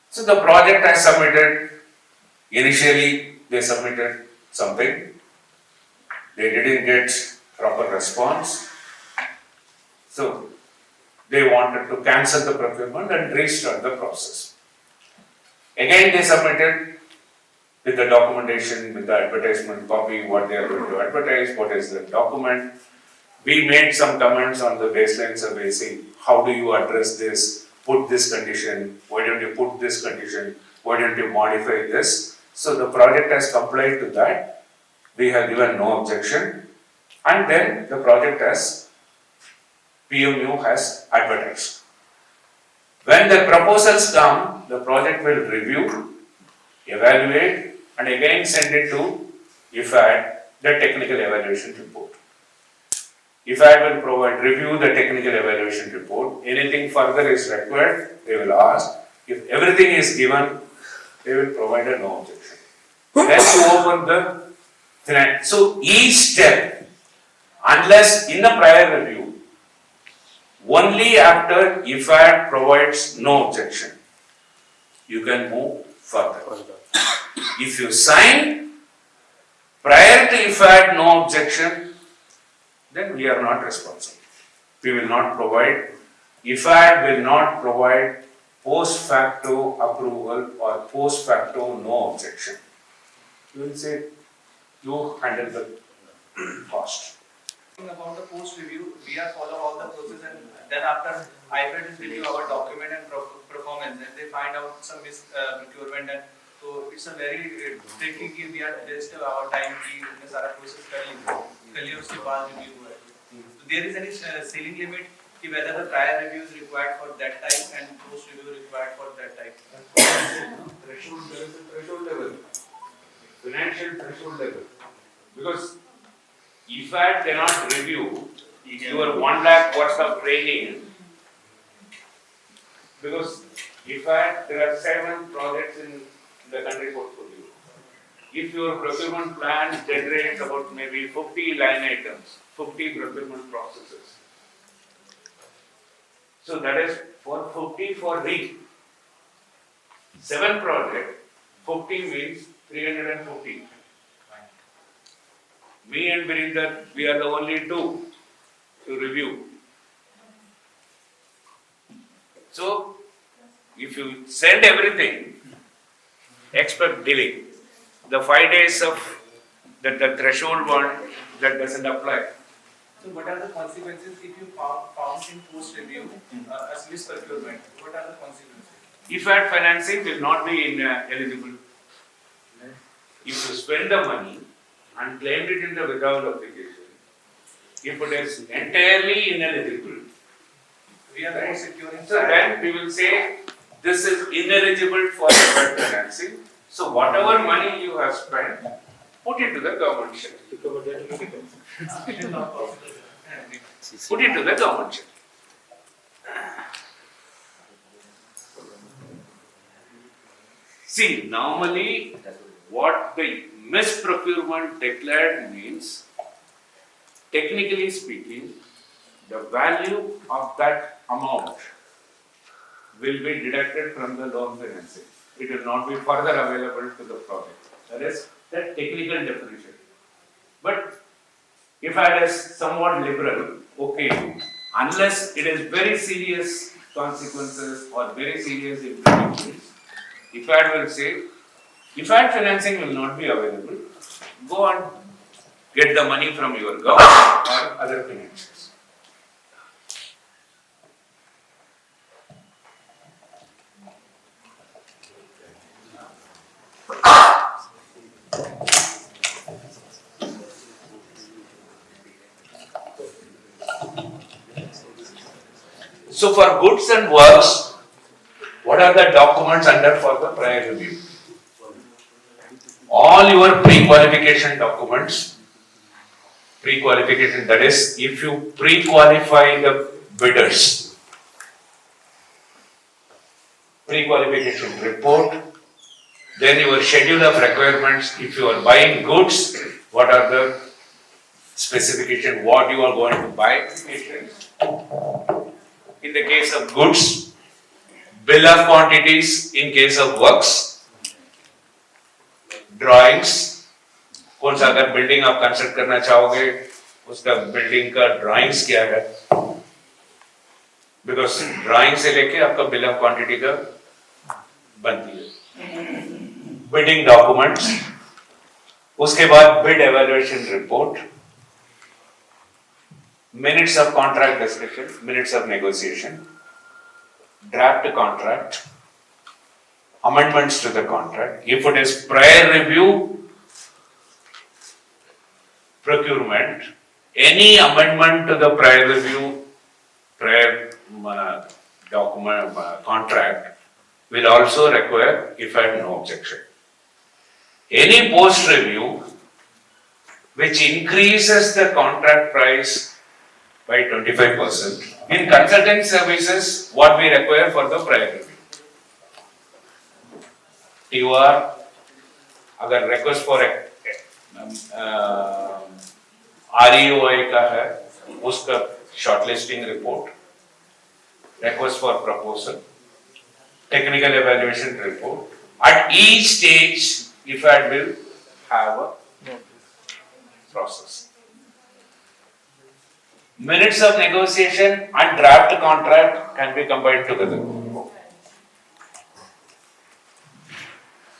So the project has submitted, initially they submitted something, they didn't get proper response. So they wanted to cancel the procurement and restart the process. Again they submitted with the documentation, with the advertisement copy, what they are going to advertise, what is the document. We made some comments on the baseline survey saying, how do you address this? Put this condition, why don't you put this condition, why don't you modify this? So the project has complied to that we have given no objection, and then the project PMU has advertised. When the proposals come, the project will review, evaluate, and again send it to IFAD, the technical evaluation report. IFAD will review the technical evaluation report. Anything further is required, they will ask. If everything is given, they will provide a no objection. Then you open the finance. So each step, unless in the prior review, only after IFAD provides no objection, you can move further. If you sign prior to IFAD no objection, then we are not responsible. We will not provide, IFAD will not provide post facto approval or post facto no objection. You will say, you handle the cost. About the post review, we are follow all the process, and then after IFAD will review our document and performance, and they find out some procurement, and so it's a very tricky कि we are just our time कि इतने सारा process कर लिए उसके बाद review हुआ है. So there is any ceiling limit कि whether the prior review is required for that type and post review required for that type. Threshold level, financial threshold level, because IFAD cannot review your 1 lakh worth of training, because IFAD, there are 7 projects in the country portfolio. If your procurement plan generates about maybe 50 line items, 50 procurement processes, so that is for 50 for REAP. 7 projects, 50 means 350. Me and Virinder, we are the only 2 to review. So, if you send everything, expect delay. The 5 days of the threshold one, that doesn't apply. So what are the consequences if you found in post review as misprocurement? What are the consequences? IFAD financing will not be eligible. If you spend the money and claimed it in the withdrawal application, if it is entirely ineligible, We are not securing. so then we will say this is ineligible for IFAD financing. So whatever money you have spent, put it to the government share. Put it to the government share. See, normally what the misprocurement declared means, technically speaking, the value of that amount will be deducted from the loan financing. It will not be further available to the project. That is the technical definition. But if I is somewhat liberal, okay, unless it is very serious consequences or very serious implications, IFAD will say, IFAD financing will not be available. Go and get the money from your government or other financiers. So for goods and works, what are the documents under for the prior review? All your pre-qualification documents, pre-qualification, that is, if you pre-qualify the bidders, pre-qualification report, then your schedule of requirements, if you are buying goods, what are the specifications, what you are going to buy. In the case of goods, bill of quantities in case of works, drawings, कौन सा अगर building आप construct करना चाहोगे उसका building का drawings क्या है, बिकॉज ड्राइंग से लेके आपका बिल ऑफ क्वांटिटी का बनती है, बिडिंग डॉक्यूमेंट्स, उसके बाद bid evaluation report, minutes of contract discussion, minutes of negotiation, draft contract, amendments to the contract. If it is prior review, procurement, any amendment to the prior review, prior document, contract will also require if I have no objection. Any post review which increases the contract price by 25%. In consulting services, what we require for the prior review? TOR, अगर request for REOI का है, उसका shortlisting report, request for proposal, technical evaluation report. At each stage, IFAD will have a process. Minutes of negotiation and draft contract can be combined together.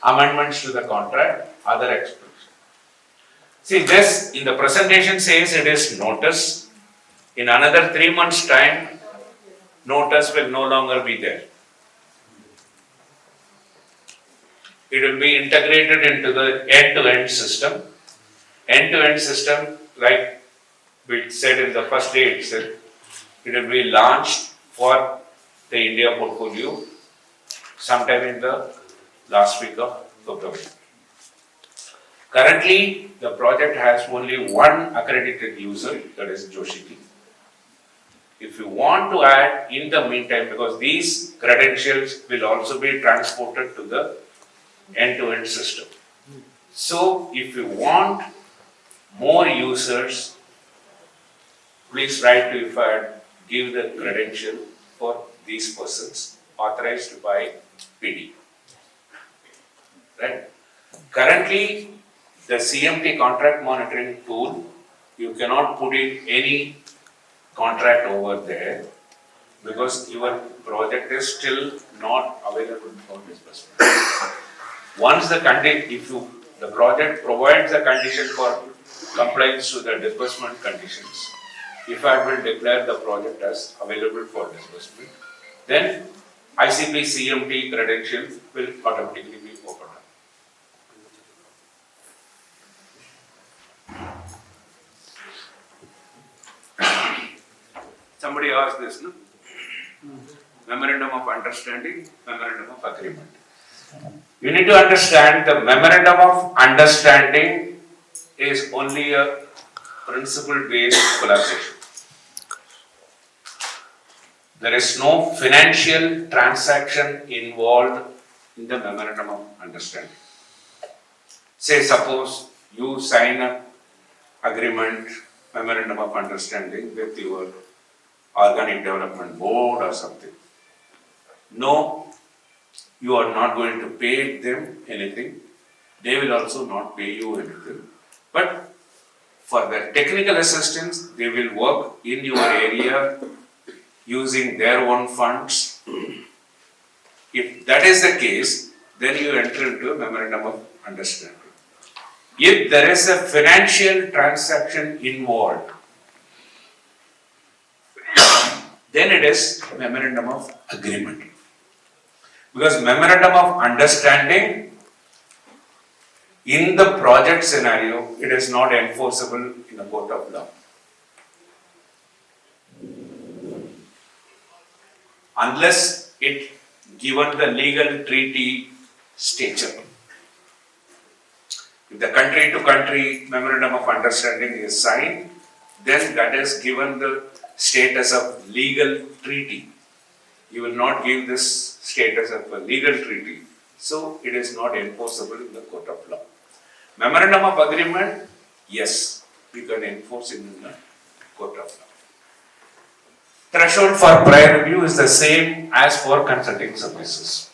Amendments to the contract, other expenses. See, this in the presentation says it is notice. In another 3 months' time, notice will no longer be there. It will be integrated into the end-to-end system. End-to-end system, like we said in the first day itself, it will be launched for the India portfolio sometime in the last week of February. Currently, the project has only one accredited user, that is Joshi. If you want to add in the meantime, because these credentials will also be transported to the end-to-end system. So, if you want more users, please write to IFAD, give the credential for these persons authorized by PD. Right? Currently, the CMT contract monitoring tool, you cannot put in any contract over there because your project is still not available for disbursement. Once the project provides a condition for compliance to the disbursement conditions, IFAD will declare the project as available for disbursement, then ICP CMT credential will automatically be opened up. Somebody asked this, no? Memorandum of Understanding, Memorandum of Agreement. You need to understand the Memorandum of Understanding is only a principle-based collaboration. There is no financial transaction involved in the Memorandum of Understanding. Say, suppose you sign an agreement, Memorandum of Understanding with your Organic Development Board or something. No, you are not going to pay them anything. They will also not pay you anything. But for the technical assistance, they will work in your area using their own funds. If that is the case, then you enter into a Memorandum of Understanding. If there is a financial transaction involved, then it is Memorandum of Agreement. Because Memorandum of Understanding, in the project scenario, it is not enforceable in a court of law. Unless it given the legal treaty stature. If the country to country Memorandum of Understanding is signed, then that is given the status of legal treaty. You will not give this status of a legal treaty, so it is not enforceable in the court of law. Memorandum of Agreement, yes, we can enforce it in the court of law. Threshold for prior review is the same as for consulting services.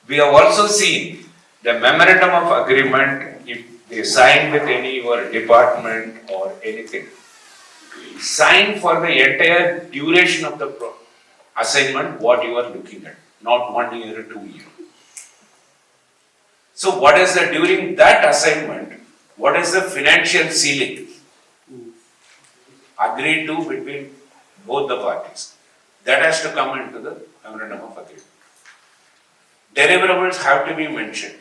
We have also seen the Memorandum of Agreement, if they sign with any your department or anything, sign for the entire duration of the assignment what you are looking at, not 1 year or 2 years. So what is the, during that assignment, what is the financial ceiling agreed to between both the parties? That has to come into the Memorandum of Agreement. Deliverables have to be mentioned.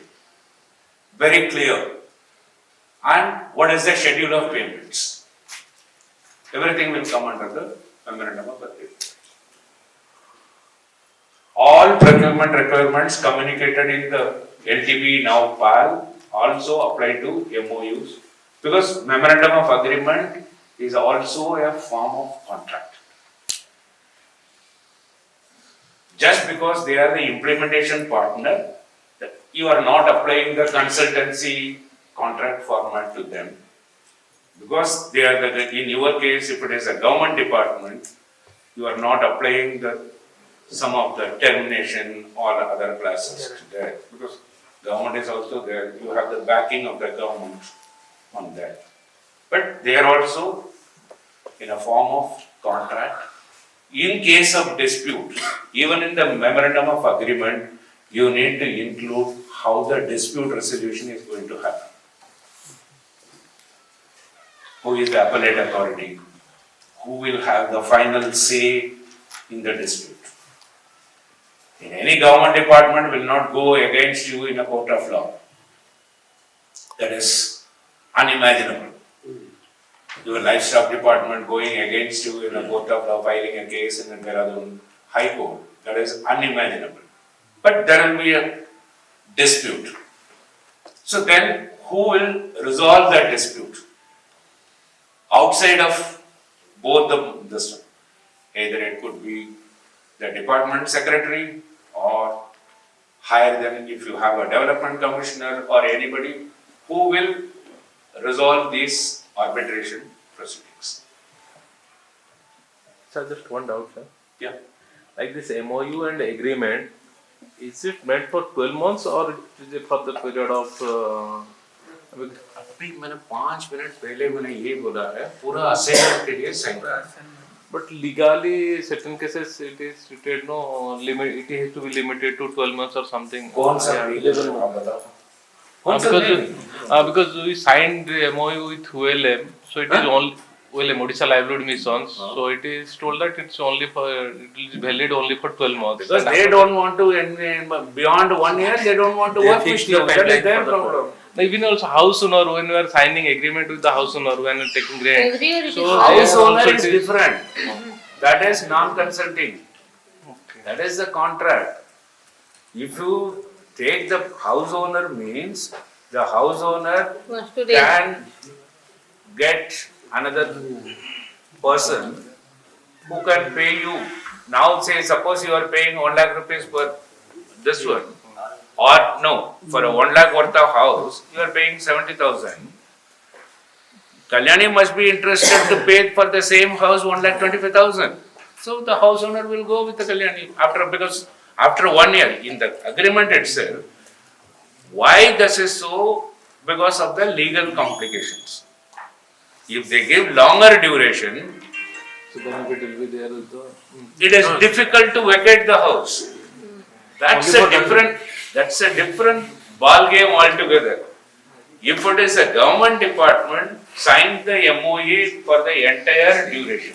Very clear. and what is the schedule of payments. Everything will come under the memorandum of agreement. All procurement requirements communicated in the LTP now PAL also apply to MOUs, because memorandum of agreement is also a form of contract. Just because they are the implementation partner, you are not applying the consultancy contract format to them. Because they are in your case, if it is a government department, you are not applying some of the termination or other classes there. Because government is also there, you have the backing of the government on that. But they are also in a form of contract. In case of dispute, even in the memorandum of agreement, you need to include how the dispute resolution is going to happen. Who is the appellate authority? Who will have the final say in the dispute? In any government department will not go against you in a court of law. That is unimaginable. Your livestock department going against you in a court of law, filing a case in the Dehradun High Court, that is unimaginable. But there will be a dispute. So then, who will resolve that dispute? Outside of both this, either it could be the department secretary or higher than if you have a development commissioner or anybody who will resolve these arbitration proceedings. Sir, just one doubt, sir. Yeah. Like this MOU and agreement, is it meant for 12 months or is it for the period of? अभी मैंने 5 minute पहले मैंने ये बोला है पूरा assignment के लिए sign But legally, certain cases it is stated no limit. It has to be limited to 12 months or something. कौन सा legal आप बताओ? Because we signed the MOU with ULM, so it is only ULM Odisha Livelihood Missions. So it is told that it is valid only for 12 months. Because they don't want to beyond 1 year. They don't want to work with you. That is their problem. Even also house owner, when we are signing agreement with the house owner, when we are taking grant. Every year it is So House owner also is it different. That is non-consulting. That is the contract. If you take the house owner means the house owner wants to take. can get another person who can pay you. Now say suppose you are paying 1 lakh rupees for this one. Or no, for a 1 lakh worth of house, you are paying 70,000. Kalyani must be interested to pay for the same house 1,25,000. So the house owner will go with the Kalyani because after 1 year in the agreement itself. Why this is so? Because of the legal complications. If they give longer duration, So benefit will be there also. it is difficult to vacate the house. That's a different ball game altogether. If it is a government department, sign the MOA for the entire duration.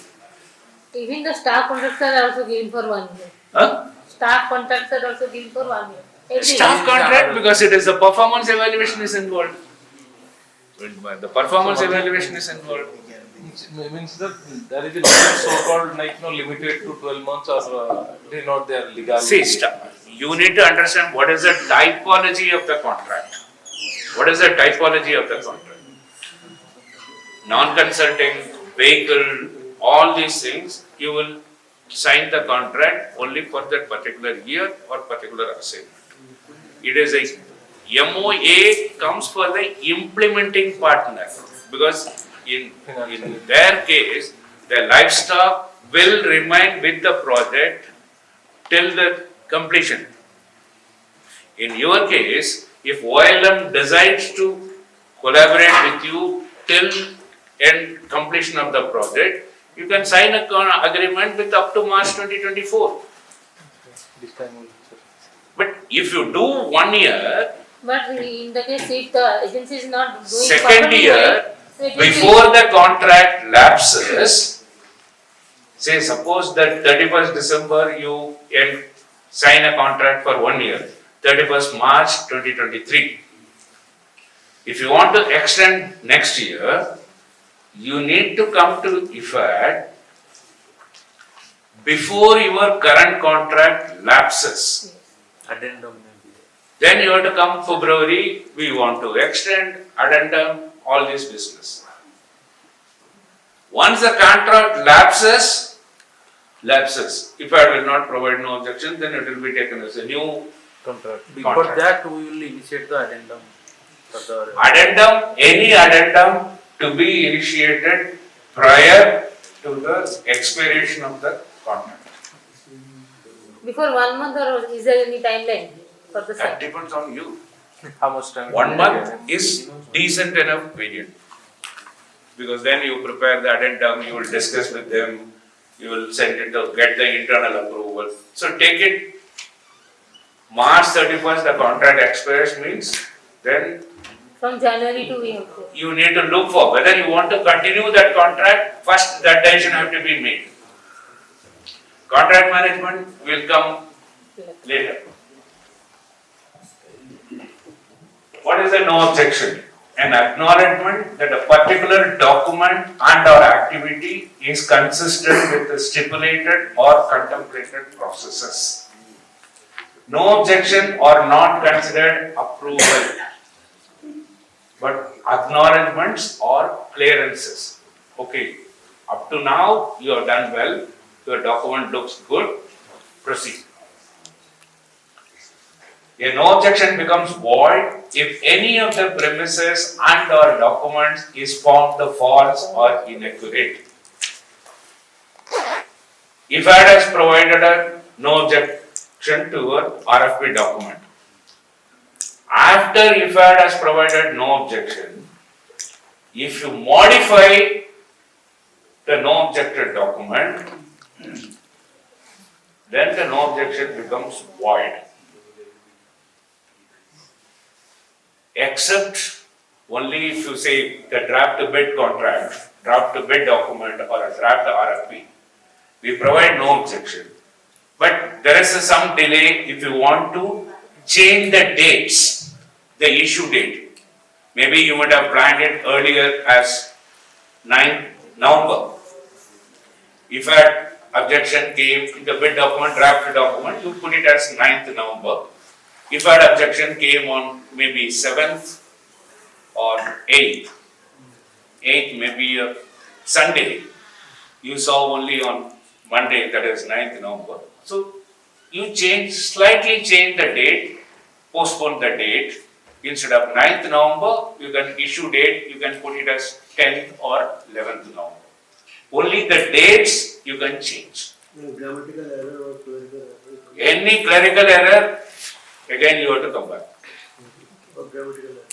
Even the staff contracts are also given for 1 year. Huh? Staff contracts are also given for 1 year. Every Staff year. contract because it is the performance evaluation is involved. The performance evaluation is involved. Means that there is a so-called limited to 12 months or it is not there legally. See, you need to understand what is the typology of the contract. What is the typology of the contract? Non-consulting, vehicle, all these things, you will sign the contract only for that particular year or particular assignment. It is a MOA comes for the implementing partner because in their case, the livestock will remain with the project till the completion. In your case, if OLM decides to collaborate with you till end completion of the project, you can sign an agreement with up to March 2024. This time will. But if you do 1 year, But in the case if the agency is not doing second properly, year, so it will be- before the contract lapses, say suppose that 31st December you sign a contract for 1 year, 31st March 2023. If you want to extend next year, you need to come to IFAD before your current contract lapses. Addendum में भी है. Then you have to come February, we want to extend, addendum, all this business. Once the contract lapses, if I will not provide no objection, then it will be taken as a new Contract. Before contract. that, we will initiate the addendum. Further. Addendum, any addendum to be initiated prior to the expiration of the contract. Before 1 month, or is there any timeline for the That same? depends on you. How much time? 1 month is decent enough period. Because then you prepare the addendum, you will discuss with them, you will send it to get the internal approval. So take it March 31st, the contract expires means then From January to we have to. you need to look for whether you want to continue that contract. First, that decision have to be made. Contract management will come later. What is a no objection? An acknowledgement that a particular document and or activity is consistent with the stipulated or contemplated processes. No objection or not considered approval, but acknowledgements or clearances. Okay, up to now you have done well, your document looks good, proceed. A no objection becomes void if any of the premises and or documents is found false or inaccurate. IFAD has provided a no objection to a RFP document. After IFAD has provided no objection, if you modify the no objected document, then the no objection becomes void. Except only if you say the draft bid contract, draft bid document or a draft RFP, we provide no objection. But there is some delay if you want to change the dates, the issue date. Maybe you might have planned it earlier as 9th November. If an objection came in the bid document, draft document, you put it as 9th November. If an objection came on maybe 7th or 8th may be a Sunday, you saw only on Monday, that is 9th November. So you slightly change the date, postpone the date. Instead of 9th November, you can issue date, you can put it as 10th or 11th November. Only the dates you can change. Grammatical error or clerical error. Any clerical error, again you have to come back. Or grammatical error.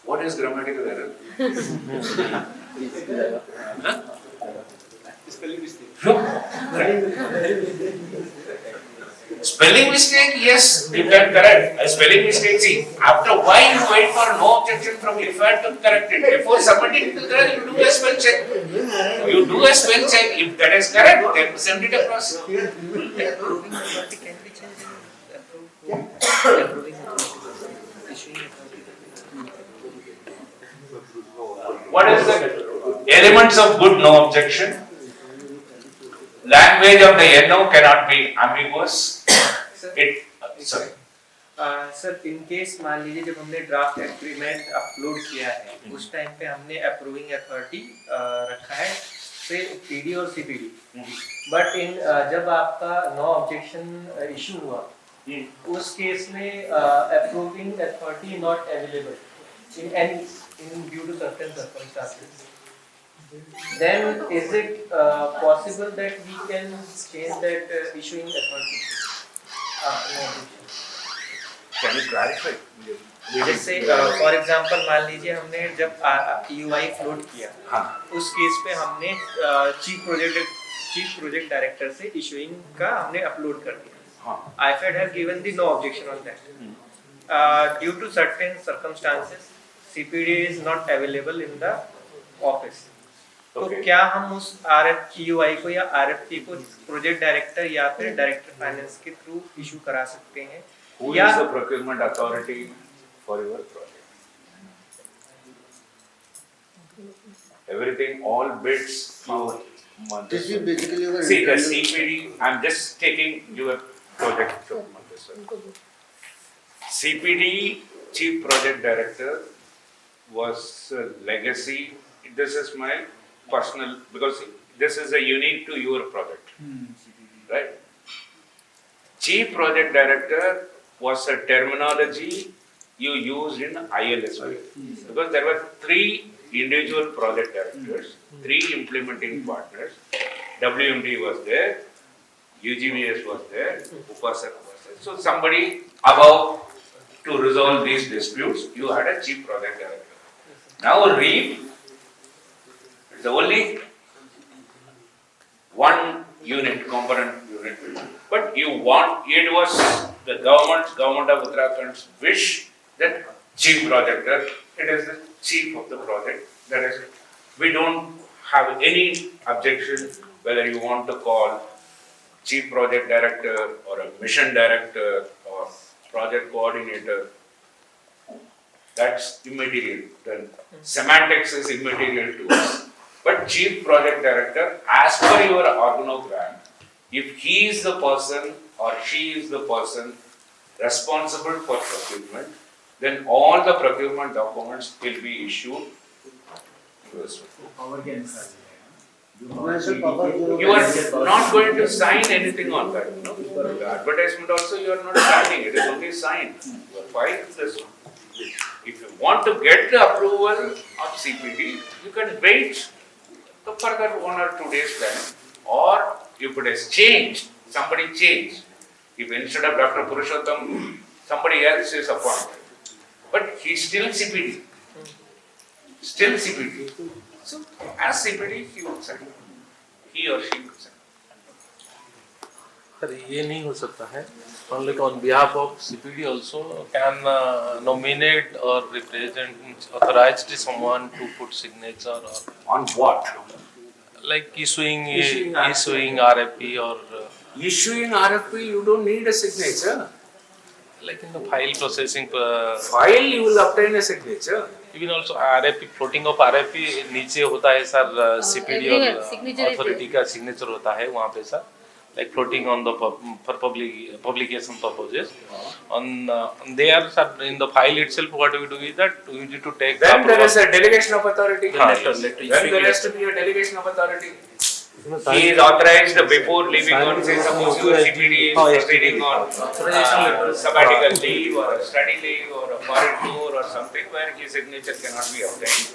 What is grammatical error? Huh? Spelling mistake. Spelling mistake, yes, you can correct. A spelling mistake, see, after why you wait for no objection from IFAD to correct it? Before submitting to there, you do a spell check. You do a spell check. If that is correct, then send it across. Approving authority can be changed in approving authority. Issuing authority. What is the elements of good no objection? Language of the NO cannot be ambiguous. Sorry. Sir in case मान लीजिए जब हमने draft agreement upload किया है उस time पे हमने approving authority रखा है से पीडी और सीपीडी बट इन जब आपका नो ऑब्जेक्शन इशू हुआ उस केस में approving authority not available in due to certain circumstances then is it possible that we can change that issuing authority? No. Can you clarify? जैसे for example मान लीजिए हमने जब यूआई फ्लोट किया उस केस पे हमने चीफ प्रोजेक्ट डायरेक्टर से इशूइंग का हमने अपलोड कर दिया IFAD has given the no objection on that due to certain circumstances CPD is not available in the office. तो क्या हम उस RFQI को या RFP को प्रोजेक्ट डायरेक्टर या फिर डायरेक्टर फाइनेंस के थ्रू इशू करा सकते हैं? Who is the procurement authority for your project? everything, all bids, how much. This is basically your See, the internal- CPD, I'm just taking your project from Montessori. CPD, Chief Project Director, was a legacy. This is my personal, because this is a unique to your project, right? Chief Project Director was a terminology you used in ILSP, because there were 3 individual project directors, 3 implementing partners. WMD was there, UGVS was there, Upasana was there. So somebody above to resolve these disputes, you had a chief project director. Now REAP is the only one unit, component unit. But you want, it was the government of Uttarakhand's wish that chief project director, it is the chief of the project. That is, we don't have any objection whether you want to call chief project director or a mission director or project coordinator. That's immaterial. The semantics is immaterial to us. But chief project director, as per your organogram, if he is the person or she is the person responsible for procurement, then all the procurement documents will be issued. You are not going to sign anything on that. No? The advertisement also you are not signing, it is only signed. You are filing this one. If you want to get the approval of CPD, you can wait the further 1 or 2 days time. Or if it has changed, somebody changed. If instead of Dr. Purushottam, somebody else is appointed. But he's still CPD. Still CPD. So as CPD, he will sign. He or she will sign. Sir ये नहीं हो सकता है only on behalf of CPD also can nominate or represent authorized someone to put signature or on what? Like issuing Issuing RFP or Issuing RFP, you don't need a signature. like in the file processing File, you will obtain a signature. even also RFP floating of RFP नीचे होता है sir CPD everywhere, और signature is authority का signature होता है वहाँ पे sir like floating on the for publication purposes on there sir in the file itself what we do is that we need to take Then the there is a delegation of authority. letter. Then there has to be a delegation of authority. He is authorized before leaving on, say, suppose your CPD is proceeding on sabbatical leave or a study leave or a foreign tour or something where his signature cannot be obtained.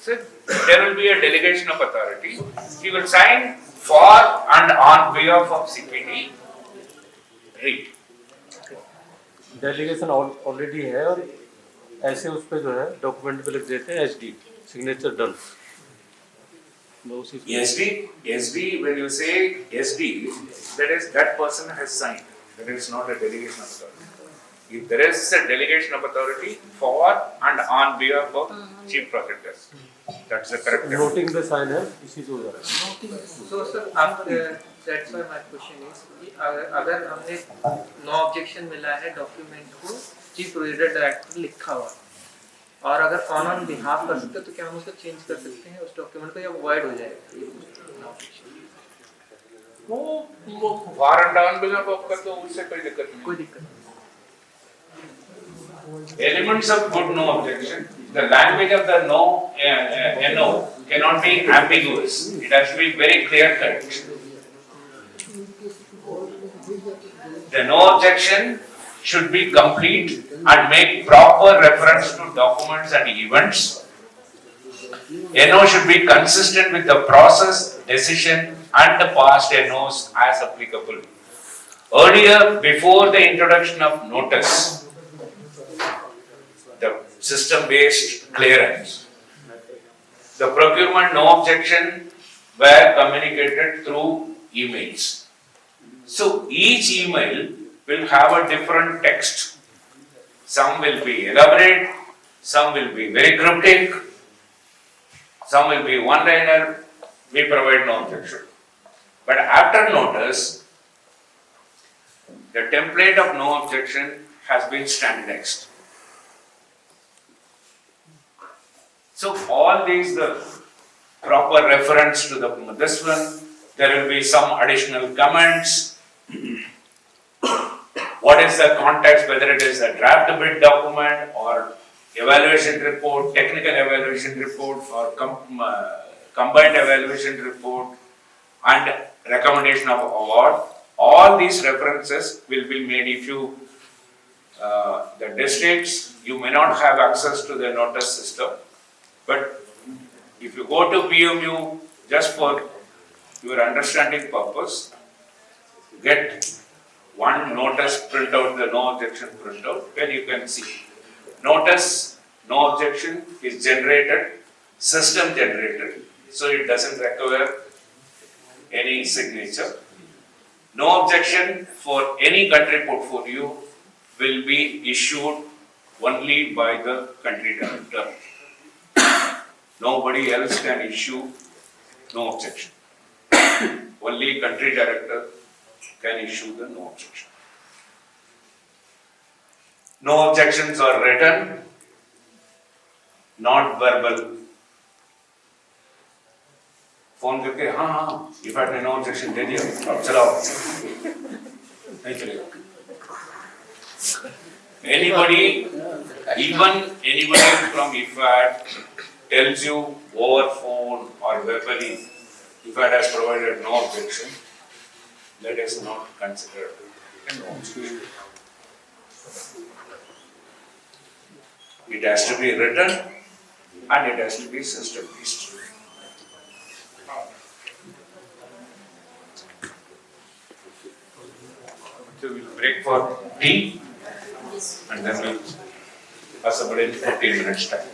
So there will be a delegation of authority. He will sign for and on behalf of CPD. Read. Delegation already है और ऐसे उस पे जो है document पे लिख देते हैं SD signature done. SD, when you say SD, that is that person has signed. That is not a delegation of authority. If there is a delegation of authority for and on behalf of chief projectors, that's the correct term. Noting पे sign है इसी से हो जाता है। So sir, that's why my question is कि अगर हमने नो ऑब्जेक्शन मिला है डॉक्यूमेंट को चीफ प्रोजेक्ट डायरेक्टर लिखा हुआ और अगर ऑन बिहाफ कर सकते तो क्या हम उसको चेंज कर सकते हैं उस डॉक्यूमेंट को या वॉइड हो जाएगा? वो वारंट ऑन बिहाफ ऑफ कर तो उससे कोई दिक्कत नहीं। कोई दिक्कत नहीं। Elements of good no objection. The language of the no, NO cannot be ambiguous. It has to be very clear cut. The no objection should be complete and make proper reference to documents and events. NO should be consistent with the process, decision and the past NOs as applicable. Earlier, before the introduction of notice, the system-based clearance, the procurement no objection were communicated through emails. So each email will have a different text. Some will be elaborate, some will be very cryptic, some will be one-liner. We provide no objection. But after notice, the template of no objection has been standardized. So all these, the proper reference to this one. There will be some additional comments. What is the context, whether it is a draft bid document or evaluation report, technical evaluation report or combined evaluation report and recommendation of award. All these references will be made. If you, the districts, you may not have access to the notice system, but if you go to PMU, just for your understanding purpose, get one notice printout, the no objection printout, where you can see. Notice, no objection is generated, system generated, so it doesn't require any signature. No objection for any country portfolio will be issued only by the country director. Nobody else can issue no objection. Only country director can issue the no objection. No objections are written, not verbal. Phone करके हाँ effect ने no objection दे दिया, अब चलाओ, नहीं चलेगा. Anybody, even anybody from IFAD tells you over phone or verbally, IFAD has provided no objection, let us not consider a no objection. It has to be written and it has to be system based. So we'll break for tea and then we'll assemble in 15 minutes time.